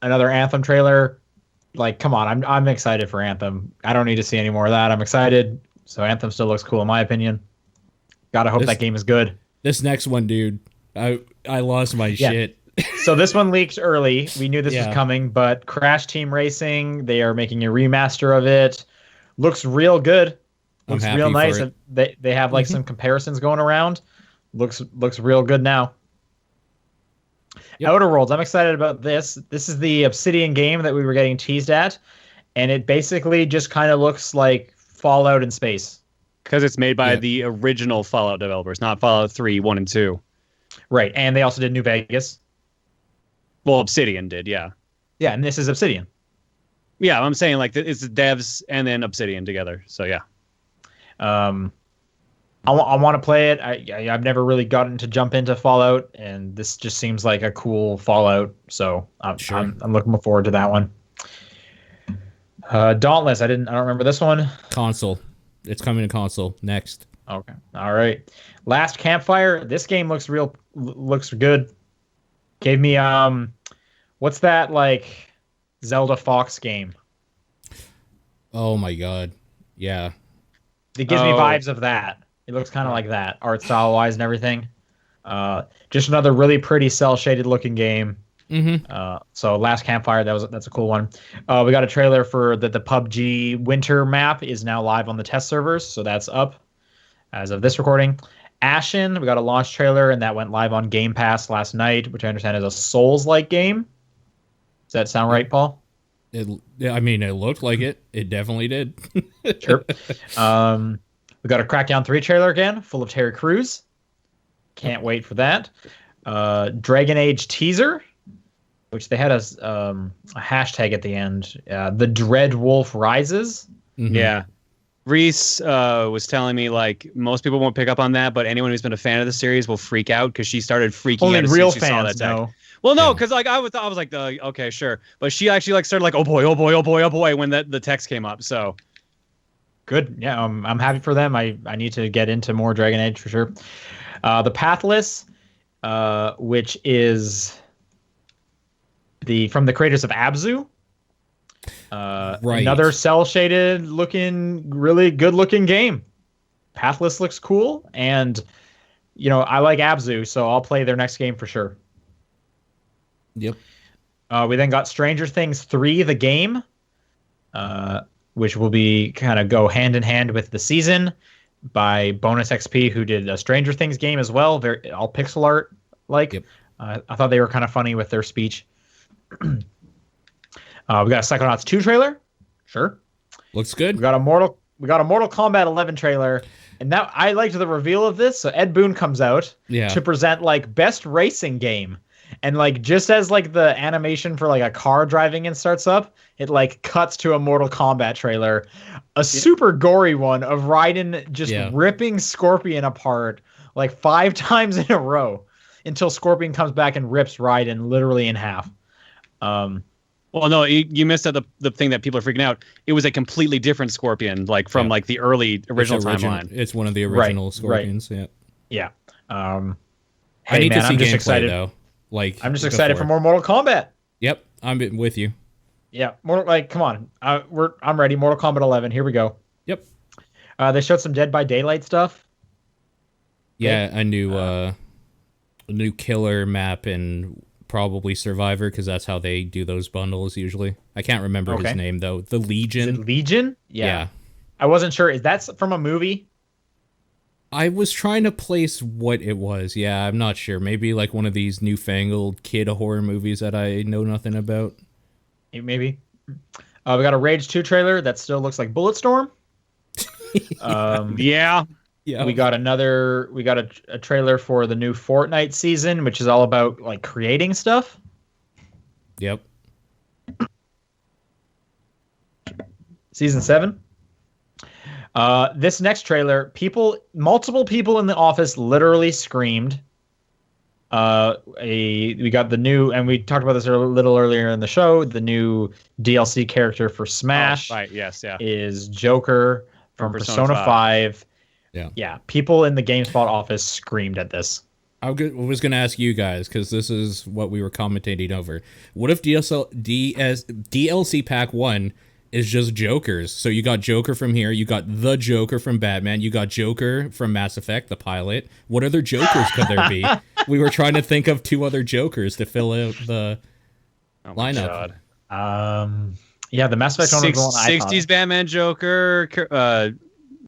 Another Anthem trailer. Like, come on, I'm excited for Anthem. I don't need to see any more of that. I'm excited. So Anthem still looks cool in my opinion. Gotta hope that game is good. This next one, dude, I lost my shit. So this one leaked early. We knew this was coming, but Crash Team Racing, they are making a remaster of it. Looks real good. Looks real nice. They have like some comparisons going around. Looks real good now. Yep. Outer Worlds. I'm excited about this. This is the Obsidian game that we were getting teased at, and it basically just kind of looks like Fallout in space. Because it's made by the original Fallout developers, not Fallout 3, 1, and 2. Right, and they also did New Vegas. Well, Obsidian did, yeah. Yeah, and this is Obsidian. Yeah, I'm saying like it's the devs and then Obsidian together. So yeah. I want to play it. I've never really gotten to jump into Fallout, and this just seems like a cool Fallout. So I'm looking forward to that one. Dauntless. I don't remember this one. Console. It's coming to console next. Okay. All right. Last Campfire. This game looks good. Gave me what's that like Zelda Fox game? Oh my god. Yeah. It gives me Oh. vibes of that. It looks kind of like that, art style wise and everything. Just another really pretty cell shaded looking game. Mm-hmm. So Last Campfire, that's a cool one. We got a trailer for the PUBG winter map is now live on the test servers, so that's up as of this recording. Ashen, we got a launch trailer, and that went live on Game Pass last night, which I understand is a Souls-like game. Does that sound right, Paul? I mean, it looked like it. It definitely did. Sure. We got a Crackdown 3 trailer again, full of Terry Crews. Can't wait for that. Dragon Age teaser, which they had a hashtag at the end. The Dread Wolf Rises. Mm-hmm. Yeah. Reese was telling me like most people won't pick up on that, but anyone who's been a fan of the series will freak out because she started freaking Only out as real soon as she saw fans that tag. know. Well, no, Yeah. because like I was like, okay, sure, but she actually like started like, oh boy, oh boy, oh boy, oh boy, when the text came up. So Good. Yeah, I'm happy for them. I need to get into more Dragon Age for sure. The Pathless, which is from the creators of Abzu. Right. Another cell shaded looking, really good looking game. Pathless looks cool, and I like Abzu, so I'll play their next game for sure. Yep. We then got Stranger Things 3, the game, which will be kind of go hand in hand with the season by Bonus XP, who did a Stranger Things game as well. Very all pixel art like. Yep. I thought they were kind of funny with their speech. We got a Psychonauts 2 trailer. Sure. Looks good. We got a Mortal Kombat 11 trailer. And now I liked the reveal of this. So Ed Boon comes out to present like best racing game. And like just as like the animation for like a car driving in starts up, it like cuts to a Mortal Kombat trailer, a super gory one of Raiden just ripping Scorpion apart like 5 times in a row until Scorpion comes back and rips Raiden literally in half. Well, no, you missed out the thing that people are freaking out. It was a completely different Scorpion, like from like the original timeline. It's one of the original Scorpions. Right. Yeah. Hey, I need to see I'm just gameplay excited. though. Like I'm just excited for more Mortal Kombat. Yep, I'm with you. Yeah, come on. I'm ready. Mortal Kombat 11. Here we go. Yep. They showed some Dead by Daylight stuff. Yeah, a new killer map and probably Survivor because that's how they do those bundles usually. I can't remember his name though. The Legion. Is it Legion? Yeah. I wasn't sure. Is that from a movie? I was trying to place what it was. Yeah, I'm not sure. Maybe like one of these newfangled kid horror movies that I know nothing about. Maybe. We got a Rage 2 trailer that still looks like Bulletstorm. Yeah. We got a trailer for the new Fortnite season, which is all about like creating stuff. Yep. Season 7. This next trailer, multiple people in the office literally screamed. We got the new, and we talked about this a little earlier in the show. The new DLC character for Smash, right? Yes, yeah, is Joker from Persona 5. Yeah. People in the GameSpot office screamed at this. I was going to ask you guys because this is what we were commentating over. What if DLC Pack 1 is just Jokers? So you got Joker from here, you got the Joker from Batman, you got Joker from Mass Effect, the pilot. What other Jokers could there be? We were trying to think of 2 other Jokers to fill out the lineup. Yeah, the Mass Effect one was the one I thought. 60s Batman Joker,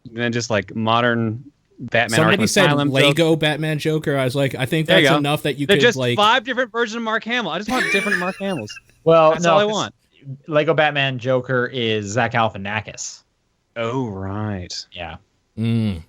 and then just like modern Batman. Somebody Arkham said Asylum Lego Batman Joker. I was like, I think that's enough that you They're could just like 5 different versions of Mark Hamill. I just want different Mark Hamills. Well, that's all I want. Lego Batman Joker is Zach Galifianakis. Oh right. Yeah. Mm.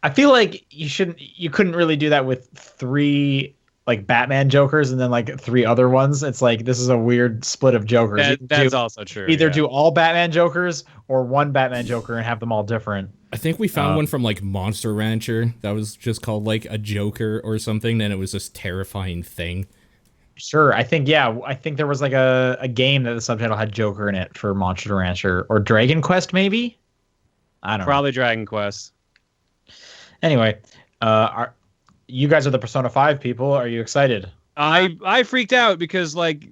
I feel like you couldn't really do that with 3 like Batman Jokers and then like 3 other ones. It's like this is a weird split of Jokers. That's also true. Either do all Batman Jokers or one Batman Joker and have them all different. I think we found one from like Monster Rancher that was just called like a Joker or something. Then it was this terrifying thing. Sure, I think there was like a game that the subtitle had Joker in it for Monster Rancher or Dragon Quest maybe. I don't know. Probably Dragon Quest. Anyway, you guys are the Persona 5 people. Are you excited? I freaked out because like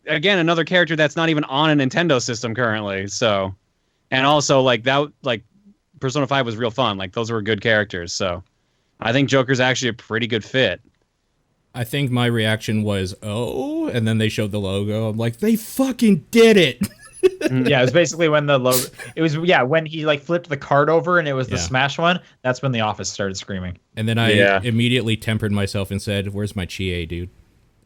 again another character that's not even on a Nintendo system currently. So And also, like that, like Persona 5 was real fun. Like those were good characters. So I think Joker's actually a pretty good fit. I think my reaction was, oh, and then they showed the logo. I'm like, they fucking did it. Yeah, it was basically when the logo. It was when he like flipped the card over and it was the Smash one. That's when the office started screaming. And then I immediately tempered myself and said, "Where's my Chie, dude?"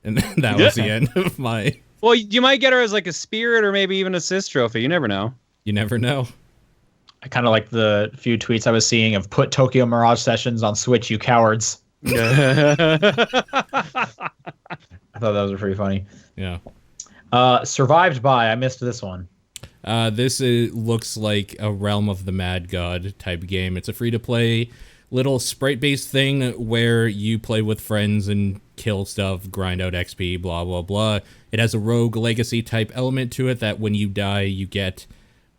And that was the end of my. Well, you might get her as like a spirit or maybe even assist trophy. You never know. You never know. I kind of like the few tweets I was seeing of put Tokyo Mirage Sessions on Switch, you cowards. I thought that was pretty funny. Yeah. Survived by, I missed this one. This looks like a Realm of the Mad God type game. It's a free-to-play little sprite-based thing where you play with friends and kill stuff, grind out XP, blah, blah, blah. It has a rogue legacy type element to it that when you die, you get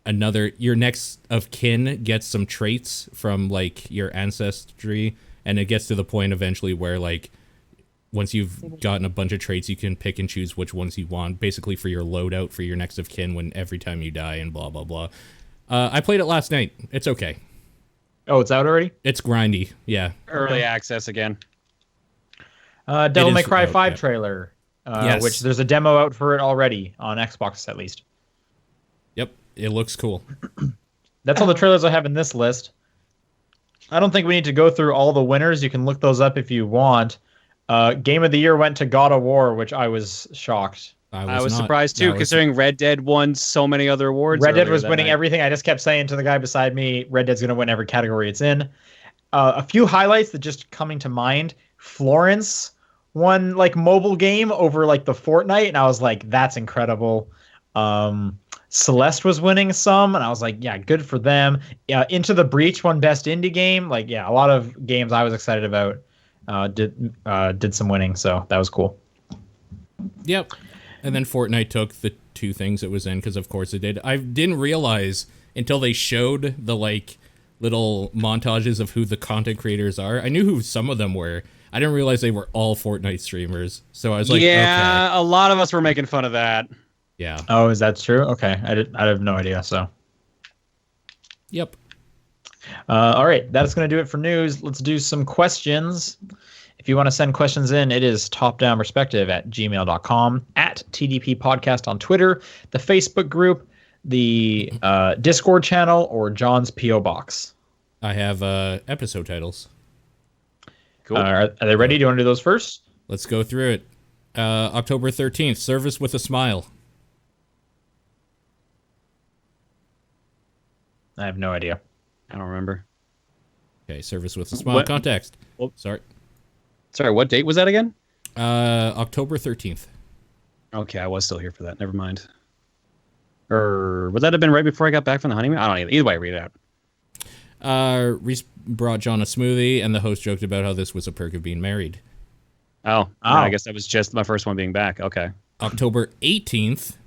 your next of kin gets some traits from, like, your ancestry, and it gets to the point eventually where, like, once you've gotten a bunch of traits, you can pick and choose which ones you want, basically for your loadout for your next of kin when every time you die and blah, blah, blah. I played it last night. It's okay. Oh, it's out already? It's grindy, yeah. Early access again. Devil May Cry 5 trailer, yes. Which there's a demo out for it already, on Xbox at least. Yep, it looks cool. That's all the trailers I have in this list. I don't think we need to go through all the winners. You can look those up if you want. Game of the Year went to God of War, which I was shocked. I was surprised too, considering Red Dead won so many other awards. Red Dead was winning everything. I just kept saying to the guy beside me, Red Dead's going to win every category it's in. A few highlights that just coming to mind. Florence won like mobile game over like the Fortnite, and I was like, that's incredible. Celeste was winning some, and I was like, yeah, good for them. Into the Breach won best indie game. Like, yeah, a lot of games I was excited about did some winning, so that was cool. Yep. And then Fortnite took the two things it was in, because of course it did. I didn't realize until they showed the like little montages of who the content creators are. I knew who some of them were. I didn't realize they were all Fortnite streamers. So I was like, yeah, okay. A lot of us were making fun of that. Yeah. Oh, is that true? Okay, I have no idea. So. Yep. All right, that's going to do it for news. Let's do some questions. If you want to send questions in, it is topdownperspective@gmail.com, at TDP Podcast on Twitter, the Facebook group, the Discord channel, or John's P.O. Box. I have episode titles. Cool. Are they ready? Do you want to do those first? Let's go through it. October 13th, Service with a Smile. I have no idea. I don't remember. Okay, Service with a Smile. What? Context. Oh. Sorry, what date was that again? October 13th. Okay, I was still here for that. Never mind. Or would that have been right before I got back from the honeymoon? I don't know. Either way, read it out. Reese brought John a smoothie, and the host joked about how this was a perk of being married. Oh. I guess that was just my first one being back. Okay. October 18th,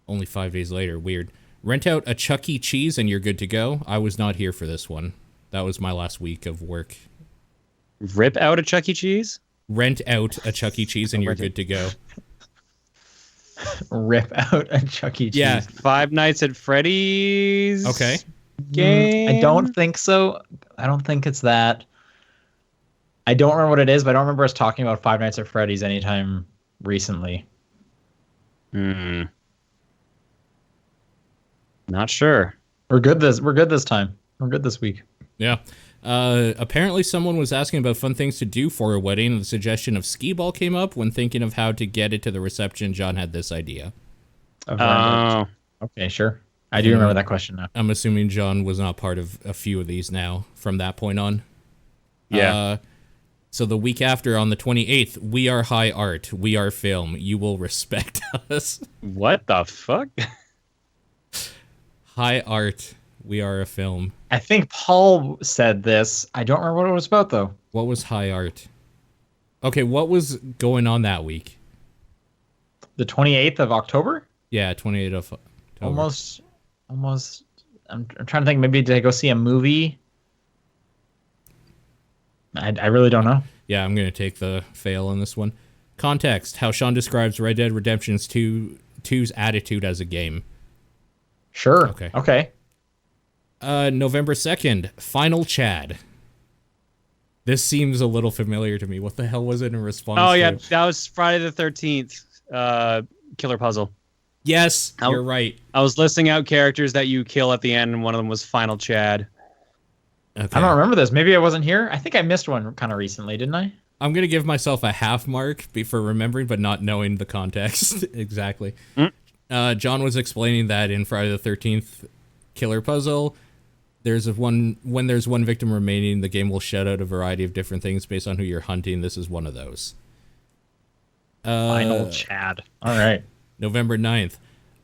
only 5 days later, weird. Rent out a Chuck E. Cheese and you're good to go. I was not here for this one. That was my last week of work. Rip out a Chuck E. Cheese? Rent out a Chuck E. Cheese and you're good to go. Rip out a Chuck E. Cheese. Yeah. Five Nights at Freddy's. Okay. Game. I don't think so. I don't think it's that. I don't remember what it is, but I don't remember us talking about Five Nights at Freddy's anytime recently. Not sure. We're good this time. We're good this week. Yeah. Apparently someone was asking about fun things to do for a wedding, and the suggestion of skee ball came up. When thinking of how to get it to the reception, John had this idea. Oh. Okay, sure. I do remember that question now. I'm assuming John was not part of a few of these now from that point on. Yeah. So the week after, on the 28th, we are high art. We are film. You will respect us. What the fuck? High art. We are a film. I think Paul said this. I don't remember what it was about, though. What was high art? Okay, what was going on that week? The 28th of October? Yeah, 28th of October. Almost. I'm trying to think. Maybe did I go see a movie? I really don't know. Yeah, I'm going to take the fail on this one. Context. How Sean describes Red Dead Redemption 2's attitude as a game. Sure. Okay. November 2nd, Final Chad. This seems a little familiar to me. What the hell was it in response to? Oh, yeah, that was Friday the 13th, Killer Puzzle. Yes, you're right. I was listing out characters that you kill at the end, and one of them was Final Chad. Okay. I don't remember this. Maybe I wasn't here. I think I missed one kind of recently, didn't I? I'm going to give myself a half mark for remembering, but not knowing the context exactly. John was explaining that in Friday the 13th Killer Puzzle, when there's one victim remaining, the game will shout out a variety of different things based on who you're hunting. This is one of those. Final Chad. All right. November 9th,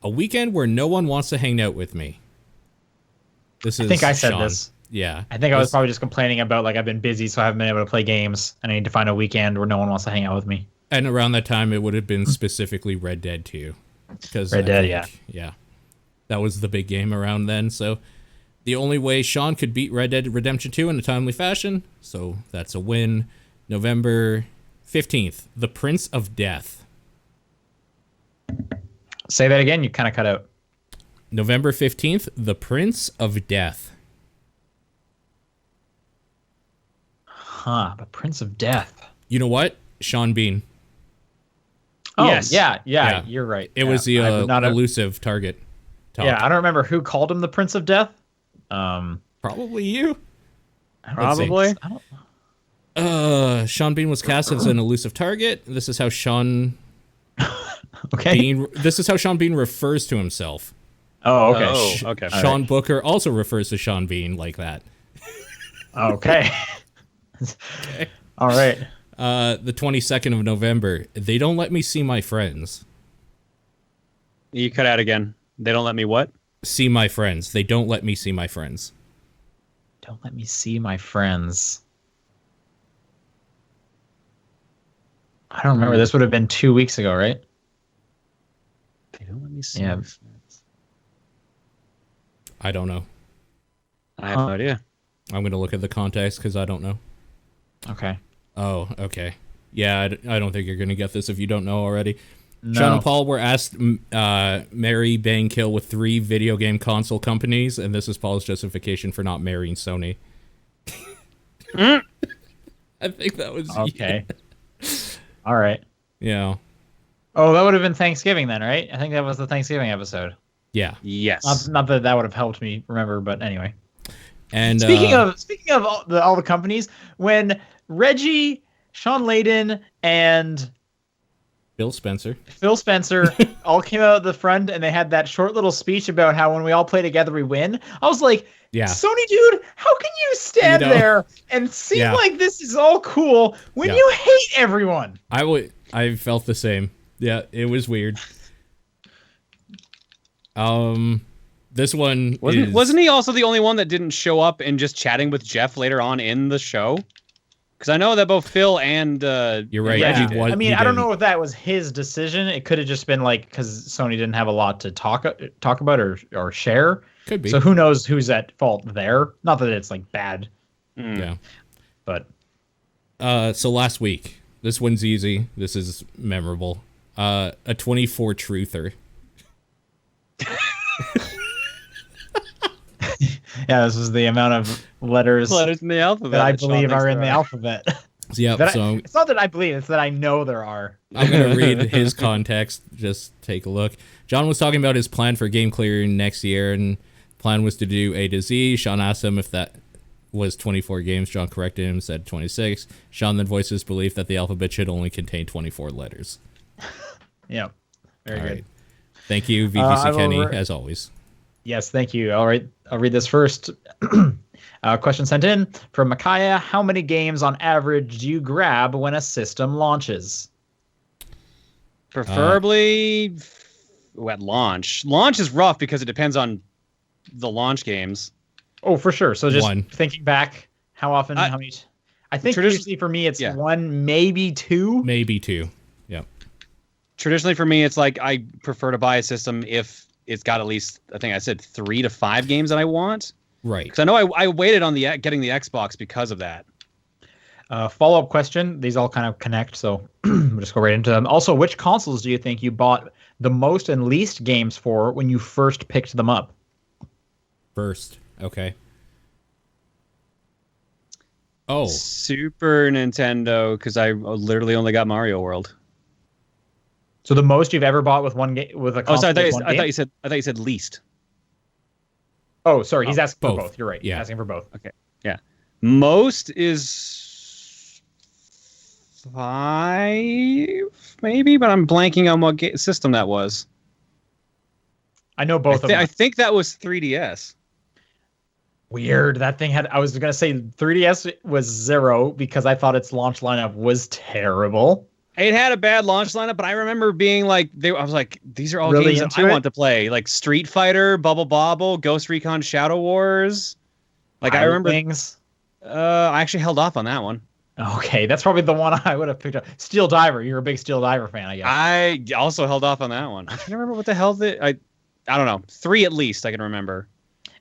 a weekend where no one wants to hang out with me. I think I said Sean. this. Yeah. I think I was probably just complaining about, like, I've been busy, so I haven't been able to play games, and I need to find a weekend where no one wants to hang out with me. And around that time, it would have been specifically Red Dead 2. Red Dead, yeah. Yeah. That was the big game around then, so the only way Sean could beat Red Dead Redemption 2 in a timely fashion, so that's a win. November 15th, The Prince of Death. Say that again, you kind of cut out. November 15th, The Prince of Death. Huh, The Prince of Death. You know what? Sean Bean. Oh, yes. Yeah, you're right. It was the elusive target. Top. Yeah, I don't remember who called him the Prince of Death. Probably you. Probably. Sean Bean was cast as an elusive target. This is how Sean This is how Sean Bean refers to himself. Oh, okay. Okay. Sean Booker also refers to Sean Bean like that. Okay. All right. The 22nd of November. They don't let me see my friends. You cut out again. They don't let me what? See my friends. They don't let me see my friends. Don't let me see my friends. I don't remember. This would have been 2 weeks ago, right? They don't let me see my friends. I don't know. I have no idea. I'm going to look at the context because I don't know. Okay. Oh, okay. Yeah, I don't think you're going to get this if you don't know already. No. Sean and Paul were asked marry, bang, kill with 3 video game console companies, and this is Paul's justification for not marrying Sony. I think that was okay. All right. Yeah. Oh, that would have been Thanksgiving then, right? I think that was the Thanksgiving episode. Yeah. Yes. Not that that would have helped me remember, but anyway. And speaking of all the companies, when Reggie, Sean Layden, and Phil Spencer all came out the front and they had that short little speech about how when we all play together we win. I was like, yeah, Sony dude, how can you stand there and seem like this is all cool when you hate everyone? I felt the same. Yeah, it was weird. This one wasn't he also the only one that didn't show up and just chatting with Jeff later on in the show? Because I know that both Phil and you're right. Yeah. I mean, I don't know if that was his decision. It could have just been like because Sony didn't have a lot to talk about or share. Could be. So who knows who's at fault there? Not that it's like bad. Yeah. But so last week, this one's easy. This is memorable. A 24 truther. Yeah, this is the amount of letters in the alphabet that I believe are in the alphabet. Yeah, so it's not that I believe, it's that I know there are. I'm going to read his context. Just take a look. John was talking about his plan for game clearing next year, and plan was to do A to Z. Sean asked him if that was 24 games. John corrected him, said 26. Sean then voiced his belief that the alphabet should only contain 24 letters. Yeah, very good. Right. Thank you, VGC Kenny, as always. Yes, thank you. All right, I'll read this first. Question sent in from Micaiah. How many games on average do you grab when a system launches? Preferably at launch. Launch is rough because it depends on the launch games. Oh, for sure. So just one. Thinking back, how often, how many? I think usually for me it's one, maybe two. Maybe two. Yeah. Traditionally for me, it's like I prefer to buy a system if it's got at least, I think I said 3 to 5 games that I want. Right. Because I know I waited on getting the Xbox because of that. Follow-up question. These all kind of connect, so we'll just go right into them. Also, which consoles do you think you bought the most and least games for when you first picked them up? First. Okay. Oh. Super Nintendo, because I literally only got Mario World. So the most you've ever bought with one game with a console? Oh, sorry. with one game? I thought you said least. Oh, sorry. He's asking both. for both. You're right. Yeah. Asking for both. Okay. Yeah. Most is 5, maybe, but I'm blanking on what system that was. I know both of them. I think that was 3DS. Weird. That thing had. I was gonna say 3DS was 0 because I thought its launch lineup was terrible. It had a bad launch lineup, but I remember being like, I was like, these are all Really games that I into it? want to play, like Street Fighter, Bubble Bobble, Ghost Recon Shadow Wars. Like I remember things. I actually held off on that one. Okay, that's probably the one I would have picked up. Steel Diver. You're a big Steel Diver fan, I guess. I also held off on that one. I can't remember what the hell I don't know. 3 at least I can remember.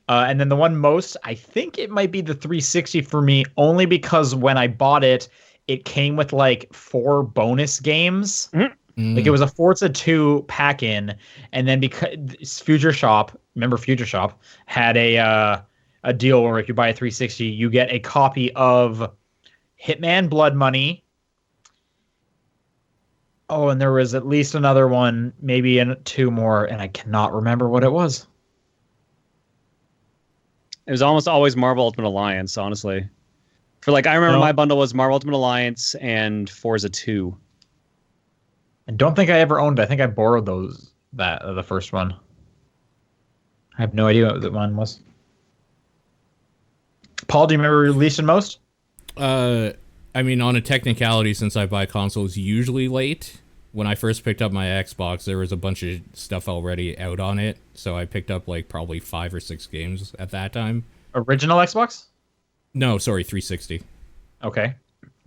And then the one most, I think it might be the 360 for me, only because when I bought it, it came with like 4 bonus games. Mm. Like it was a Forza 2 pack-in, and then because Future Shop, remember Future Shop, had a deal where if you buy a 360, you get a copy of Hitman Blood Money. Oh, and there was at least another one, maybe 2 more, and I cannot remember what it was. It was almost always Marvel Ultimate Alliance, honestly. For like, I remember my bundle was Marvel Ultimate Alliance and Forza 2. I don't think I ever owned it. I think I borrowed the first one. I have no idea what that one was. Paul, do you remember releasing most? I mean, on a technicality, since I buy consoles usually late, when I first picked up my Xbox, there was a bunch of stuff already out on it, so I picked up like probably 5 or 6 games at that time. Original Xbox? No, sorry, 360. Okay.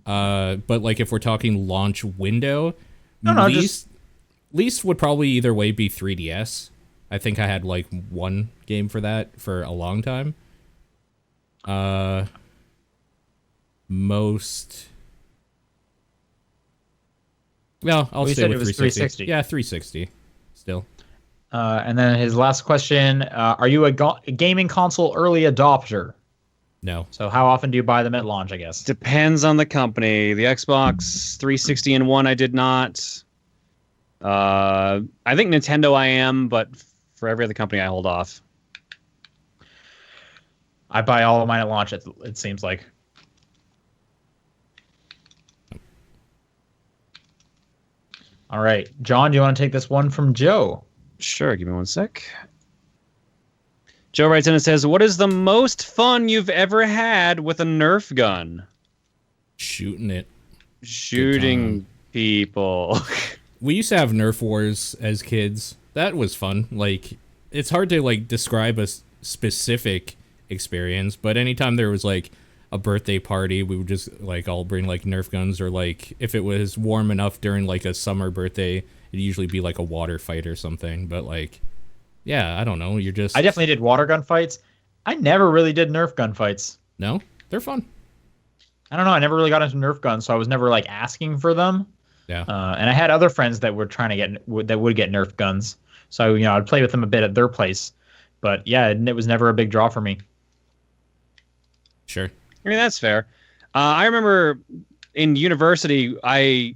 But like if we're talking launch window, least would probably either way be 3DS. I think I had like 1 game for that for a long time. Most. Well, I'll stay with 360. Yeah, 360 still. And then his last question, are you a gaming console early adopter? No. So how often do you buy them at launch, I guess? Depends on the company. The Xbox 360 and 1 I did not. I think Nintendo I am, but for every other company I hold off. I buy all of mine at launch, it seems like. All right. John, do you want to take this one from Joe? Sure, give me 1 sec. Joe writes in and says, what is the most fun you've ever had with a Nerf gun? Shooting it. Shooting people. We used to have Nerf wars as kids. That was fun. Like, it's hard to like describe a specific experience, but anytime there was like a birthday party, we would just like all bring like Nerf guns, or like if it was warm enough during like a summer birthday, it'd usually be like a water fight or something. But like, yeah, I don't know. You're just. I definitely did water gun fights. I never really did Nerf gun fights. No, they're fun. I don't know. I never really got into Nerf guns, so I was never like asking for them. Yeah. And I had other friends that were trying to that would get Nerf guns, so I'd play with them a bit at their place. But yeah, it was never a big draw for me. Sure. I mean, that's fair. I remember in university, I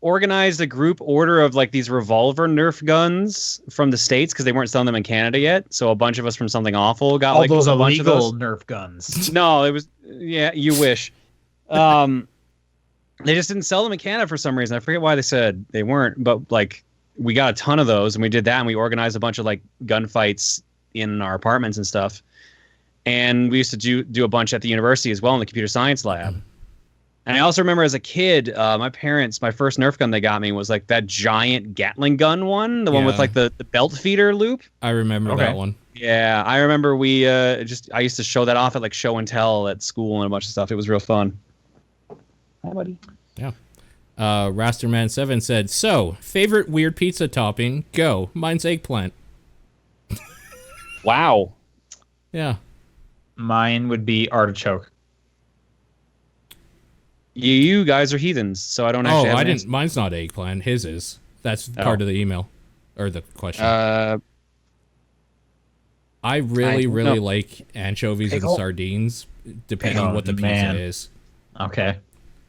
organized a group order of like these revolver Nerf guns from the States because they weren't selling them in Canada yet. So a bunch of us from Something Awful got all like those a bunch illegal of those. Nerf guns. No, it was you wish. They just didn't sell them in Canada for some reason. I forget why they said they weren't, but like we got a ton of those and we did that and we organized a bunch of like gunfights in our apartments and stuff. And we used to do a bunch at the university as well in the computer science lab. And I also remember as a kid, my first Nerf gun they got me was like that giant Gatling gun one, the one with like the belt feeder loop. I remember that one. Yeah, I remember I used to show that off at like show and tell at school and a bunch of stuff. It was real fun. Hi, buddy. Yeah. Rasterman7 said, so, favorite weird pizza topping? Go. Mine's eggplant. Wow. Yeah. Mine would be artichoke. You guys are heathens, so I don't actually have an answer. Mine's not eggplant. His is. That's part of the email. Or the question. I really like anchovies and Pickle? sardines, depending Oh, what the pizza man. is. Okay.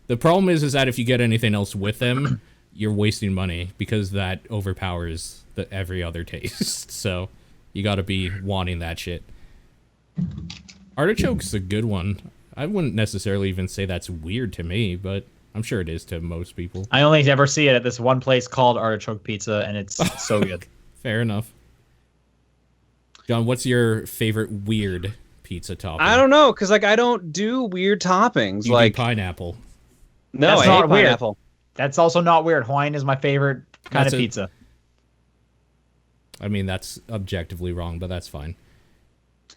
The problem is that if you get anything else with them, you're wasting money because that overpowers every other taste. So you got to be wanting that shit. Artichoke's a good one. I wouldn't necessarily even say that's weird to me, but I'm sure it is to most people. I only ever see it at this one place called Artichoke Pizza, and it's so good. Fair enough. John, what's your favorite weird pizza topping? I don't know, because like I don't do weird toppings. You like do pineapple. No, That's I not hate weird. pineapple. That's also not weird. Hawaiian is my favorite kind That's of a- pizza. I mean, that's objectively wrong, but that's fine.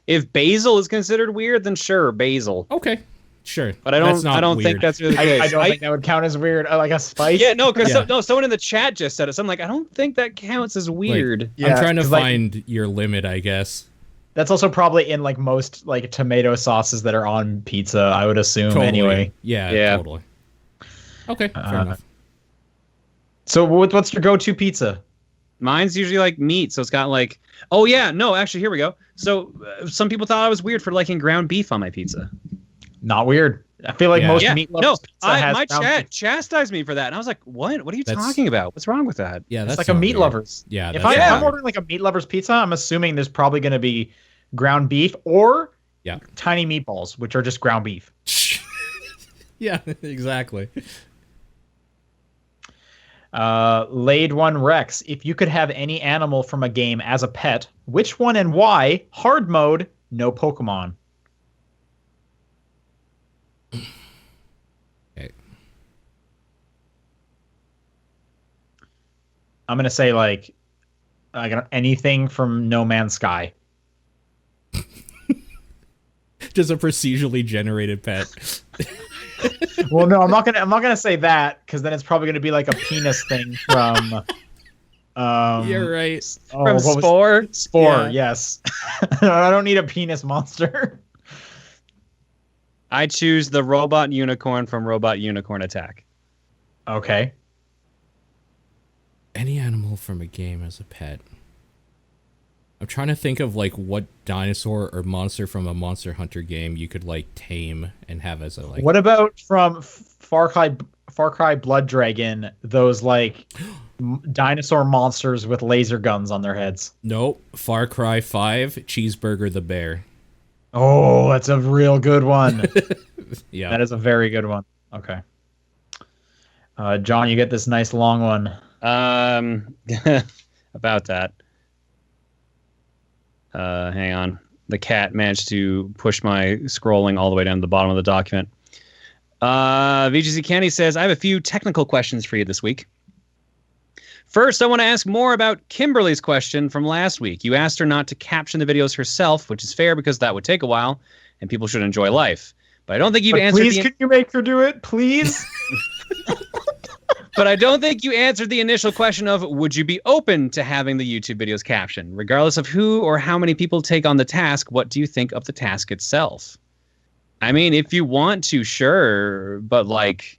If basil is considered weird, then sure, basil. Okay, sure. But I That's don't. not I don't weird. think that's really the case. I don't think that would count as weird. Like a spice. Yeah, no, because Yeah. someone in the chat just said it. So I'm like, I don't think that counts as weird. I'm trying to 'cause, like, find your limit, I guess. that's also probably in like most like tomato sauces that are on pizza. I would assume Totally. anyway. Yeah, totally. Okay, fair enough. So what's your go-to pizza? Mine's usually like meat, so it's got like. Oh yeah, no, actually, here we go. So some people thought I was weird for liking ground beef on my pizza. Not weird. I feel like Yeah. most Yeah, meat no, lovers pizza has my ground chat beef. chastised me for that, and I was like, "What? What are you That's- talking about? What's wrong with that?" Yeah, It's that's like a not meat weird. lovers. Yeah, If that's I'm not weird. ordering like a meat lovers pizza, I'm assuming there's probably going to be ground beef or Yeah. tiny meatballs, which are just ground beef. Yeah, exactly. Laid One Rex. If you could have any animal from a game as a pet, which one and why? Hard mode, no Pokemon. Okay. I'm gonna say like anything from No Man's Sky. Just a procedurally generated pet. Well, no, I'm not gonna say that because then it's probably gonna be like a penis thing from. You're right. Oh, From what was- Spore. Spore, Yeah. yes. I don't need a penis monster. I choose the robot unicorn from Robot Unicorn Attack. Okay. Any animal from a game as a pet. I'm trying to think of like what dinosaur or monster from a Monster Hunter game you could like tame and have as a like. What about from Far Cry Blood Dragon? Those like dinosaur monsters with laser guns on their heads. Nope. Far Cry 5, Cheeseburger the Bear. Oh, that's a real good one. Yeah. That is a very good one. Okay. John, you get this nice long one. About that. Hang on. The cat managed to push my scrolling all the way down to the bottom of the document. VGC Kenny says, I have a few technical questions for you this week. First, I want to ask more about Kimberly's question from last week. You asked her not to caption the videos herself, which is fair because that would take a while, and people should enjoy life. But I don't think you've answered Please, can you make her do it? Please? But I don't think you answered the initial question of, would you be open to having the YouTube videos captioned? Regardless of who or how many people take on the task, what do you think of the task itself? I mean, if you want to, sure, but like,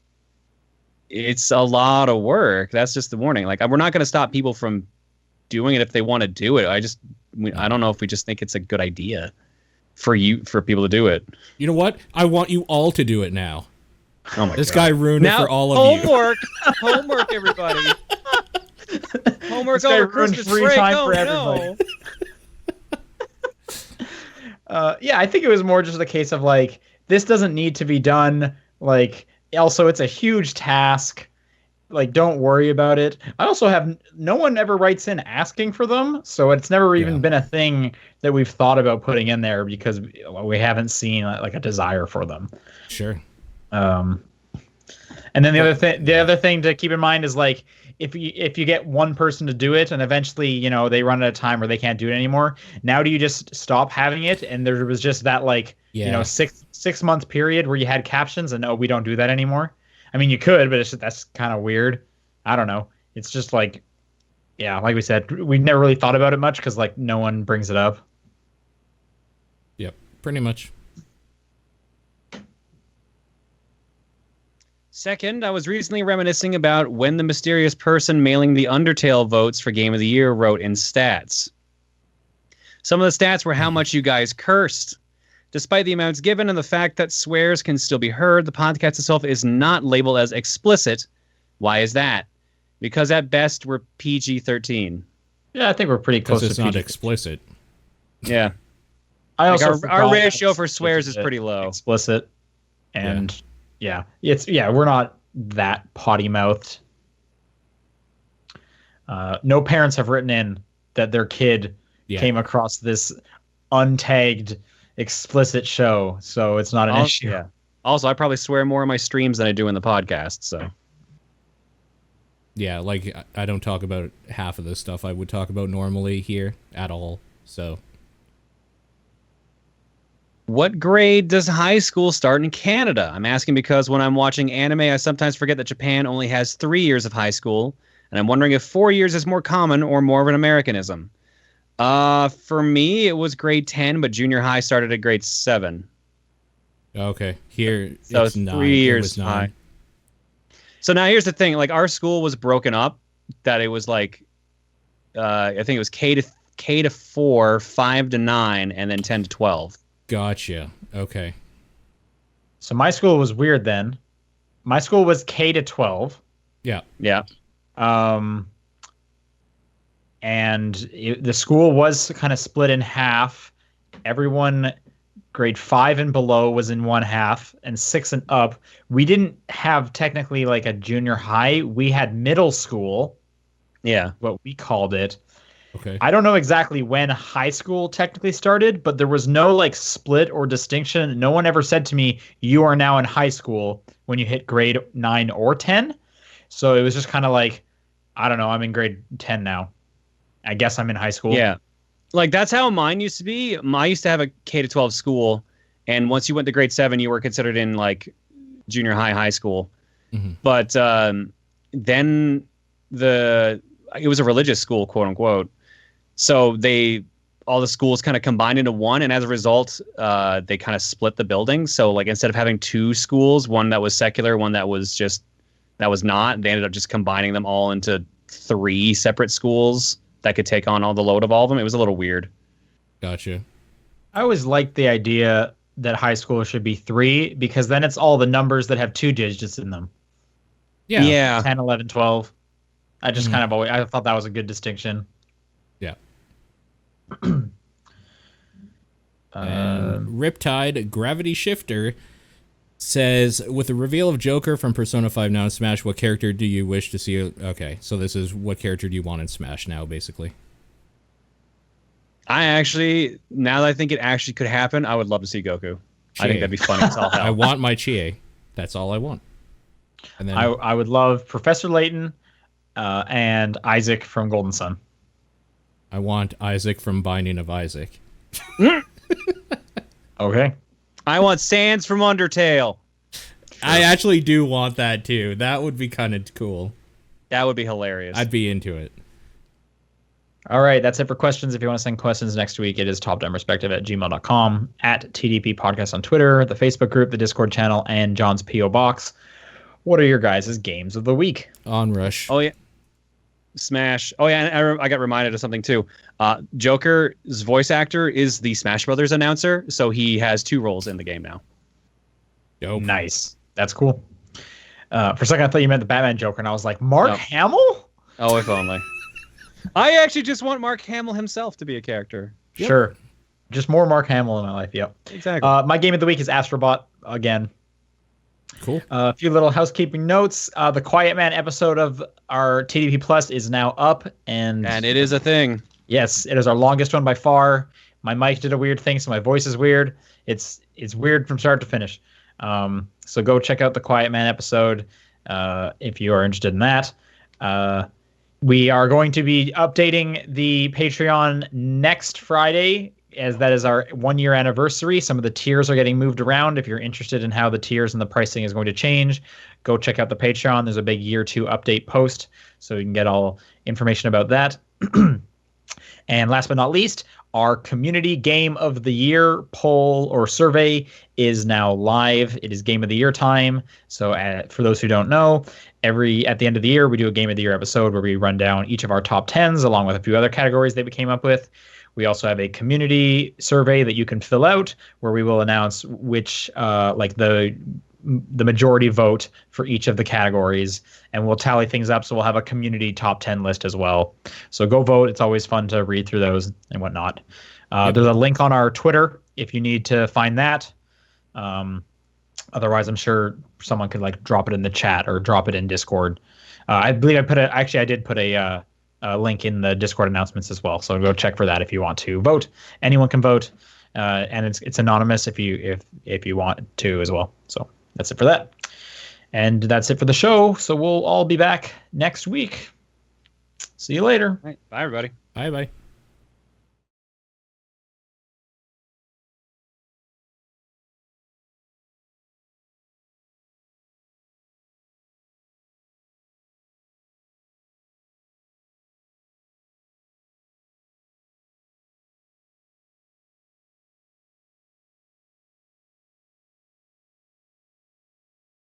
it's a lot of work. That's just the warning. Like, we're not going to stop people from doing it if they want to do it. I don't know if we just think it's a good idea for people to do it. You know what? I want you all to do it now. Oh my This God. guy ruined it for all of you. Homework, everybody. Homework This guy over ruined Christmas free break. time Oh, for no. everybody. Yeah, I think it was more just a case of like, this doesn't need to be done. Like, also, it's a huge task. Like, don't worry about it. I also have no one ever writes in asking for them, so it's never even been a thing that we've thought about putting in there because we haven't seen like a desire for them. Sure. And then the other thing to keep in mind is like if you get one person to do it and eventually they run out of time or they can't do it anymore. Now do you just stop having it? And there was just that like 6 month period where you had captions and no, we don't do that anymore. I mean, you could, but that's kind of weird. I don't know. It's just like, yeah, like we said, we never really thought about it much because like no one brings it up. Yep. Pretty much. Second, I was recently reminiscing about when the mysterious person mailing the Undertale votes for Game of the Year wrote in stats. Some of the stats were how much you guys cursed. Despite the amounts given and the fact that swears can still be heard, the podcast itself is not labeled as explicit. Why is that? Because at best, we're PG-13. Yeah, I think we're pretty close to it's not explicit. Yeah. I also our ratio for swears is pretty low. Explicit. And we're not that potty mouthed. No parents have written in that their kid came across this untagged explicit show, so it's not an issue. Yeah. Also, I probably swear more in my streams than I do in the podcast, so. Yeah, like I don't talk about half of the stuff I would talk about normally here at all. So, what grade does high school start in Canada? I'm asking because when I'm watching anime, I sometimes forget that Japan only has 3 years of high school, and I'm wondering if 4 years is more common or more of an Americanism. For me, it was grade 10, but junior high started at grade 7. Okay, here so it's 9. 3 years 9. high. So now here's the thing: like our school was broken up, that it was like, I think it was K to 4, 5 to 9, and then 10 to 12. Gotcha. Okay. So my school was weird then. My school was K to 12. Yeah. Yeah. And the school was kind of split in half. Everyone grade 5 and below was in one half, and 6 and up. We didn't have technically like a junior high. We had middle school. Yeah. What we called it. Okay. I don't know exactly when high school technically started, but there was no like split or distinction. No one ever said to me, you are now in high school when you hit grade 9 or 10. So it was just kind of like, I don't know, I'm in grade 10 now. I guess I'm in high school. Yeah. Like that's how mine used to be. I used to have a K to 12 school, and once you went to grade 7, you were considered in like junior high school. Mm-hmm. But then it was a religious school, quote unquote. So all the schools kind of combined into one, and as a result, they kind of split the building. So like instead of having 2 schools, one that was secular, one that was not, they ended up just combining them all into 3 separate schools that could take on all the load of all of them. It was a little weird. Gotcha. I always liked the idea that high school should be 3, because then it's all the numbers that have 2 digits in them. Yeah. 10, 11, 12. I just kind of I thought that was a good distinction. Yeah. Riptide Gravity Shifter says, with the reveal of Joker from Persona 5 now in Smash, what character do you wish to see? Okay, so this is what character do you want in Smash now, basically. I actually, now that I think it actually could happen, I would love to see Goku. I think that'd be funny as all hell. I want my Chie. That's all I want. And then I would love Professor Layton and Isaac from Golden Sun. I want Isaac from Binding of Isaac. Okay. I want Sans from Undertale. I actually do want that too. That would be kind of cool. That would be hilarious. I'd be into it. All right, that's it for questions. If you want to send questions next week, it is topdownperspective@gmail.com, at TDP Podcast on Twitter, the Facebook group, the Discord channel, and John's P.O. Box. What are your guys' games of the week? Onrush. Oh, yeah. Smash. Oh, yeah, and I got reminded of something, too. Joker's voice actor is the Smash Brothers announcer, so he has 2 roles in the game now. Dope. Nice. That's cool. For a second, I thought you meant the Batman Joker, and I was like, Mark Hamill? Oh, if only. I actually just want Mark Hamill himself to be a character. Yep. Sure. Just more Mark Hamill in my life, yep. Exactly. My game of the week is Astro Bot, again. Cool. A few little housekeeping notes. The Quiet Man episode of our TDP Plus is now up, and it is a thing. Yes, it is our longest one by far. My mic did a weird thing, so my voice is weird. It's weird from start to finish. So go check out the Quiet Man episode if you are interested in that. We are going to be updating the Patreon next Friday, as that is our 1-year anniversary. Some of the tiers are getting moved around. If you're interested in how the tiers and the pricing is going to change, go check out the Patreon. There's a big year 2 update post, so you can get all information about that. And last but not least, our community game of the year poll or survey is now live. It is game of the year time. So for those who don't know, at the end of the year, we do a game of the year episode where we run down each of our top 10s along with a few other categories that we came up with. We also have a community survey that you can fill out where we will announce which like the majority vote for each of the categories, and we'll tally things up. So we'll have a community top 10 list as well. So go vote. It's always fun to read through those and whatnot. There's a link on our Twitter if you need to find that. Otherwise, I'm sure someone could like drop it in the chat or drop it in Discord. I believe I did put a link in the Discord announcements as well. So go check for that if you want to vote. Anyone can vote, and it's anonymous if you want to as well. So that's it for that, and that's it for the show. So we'll all be back next week. See you later. All right. Bye, everybody. Bye bye.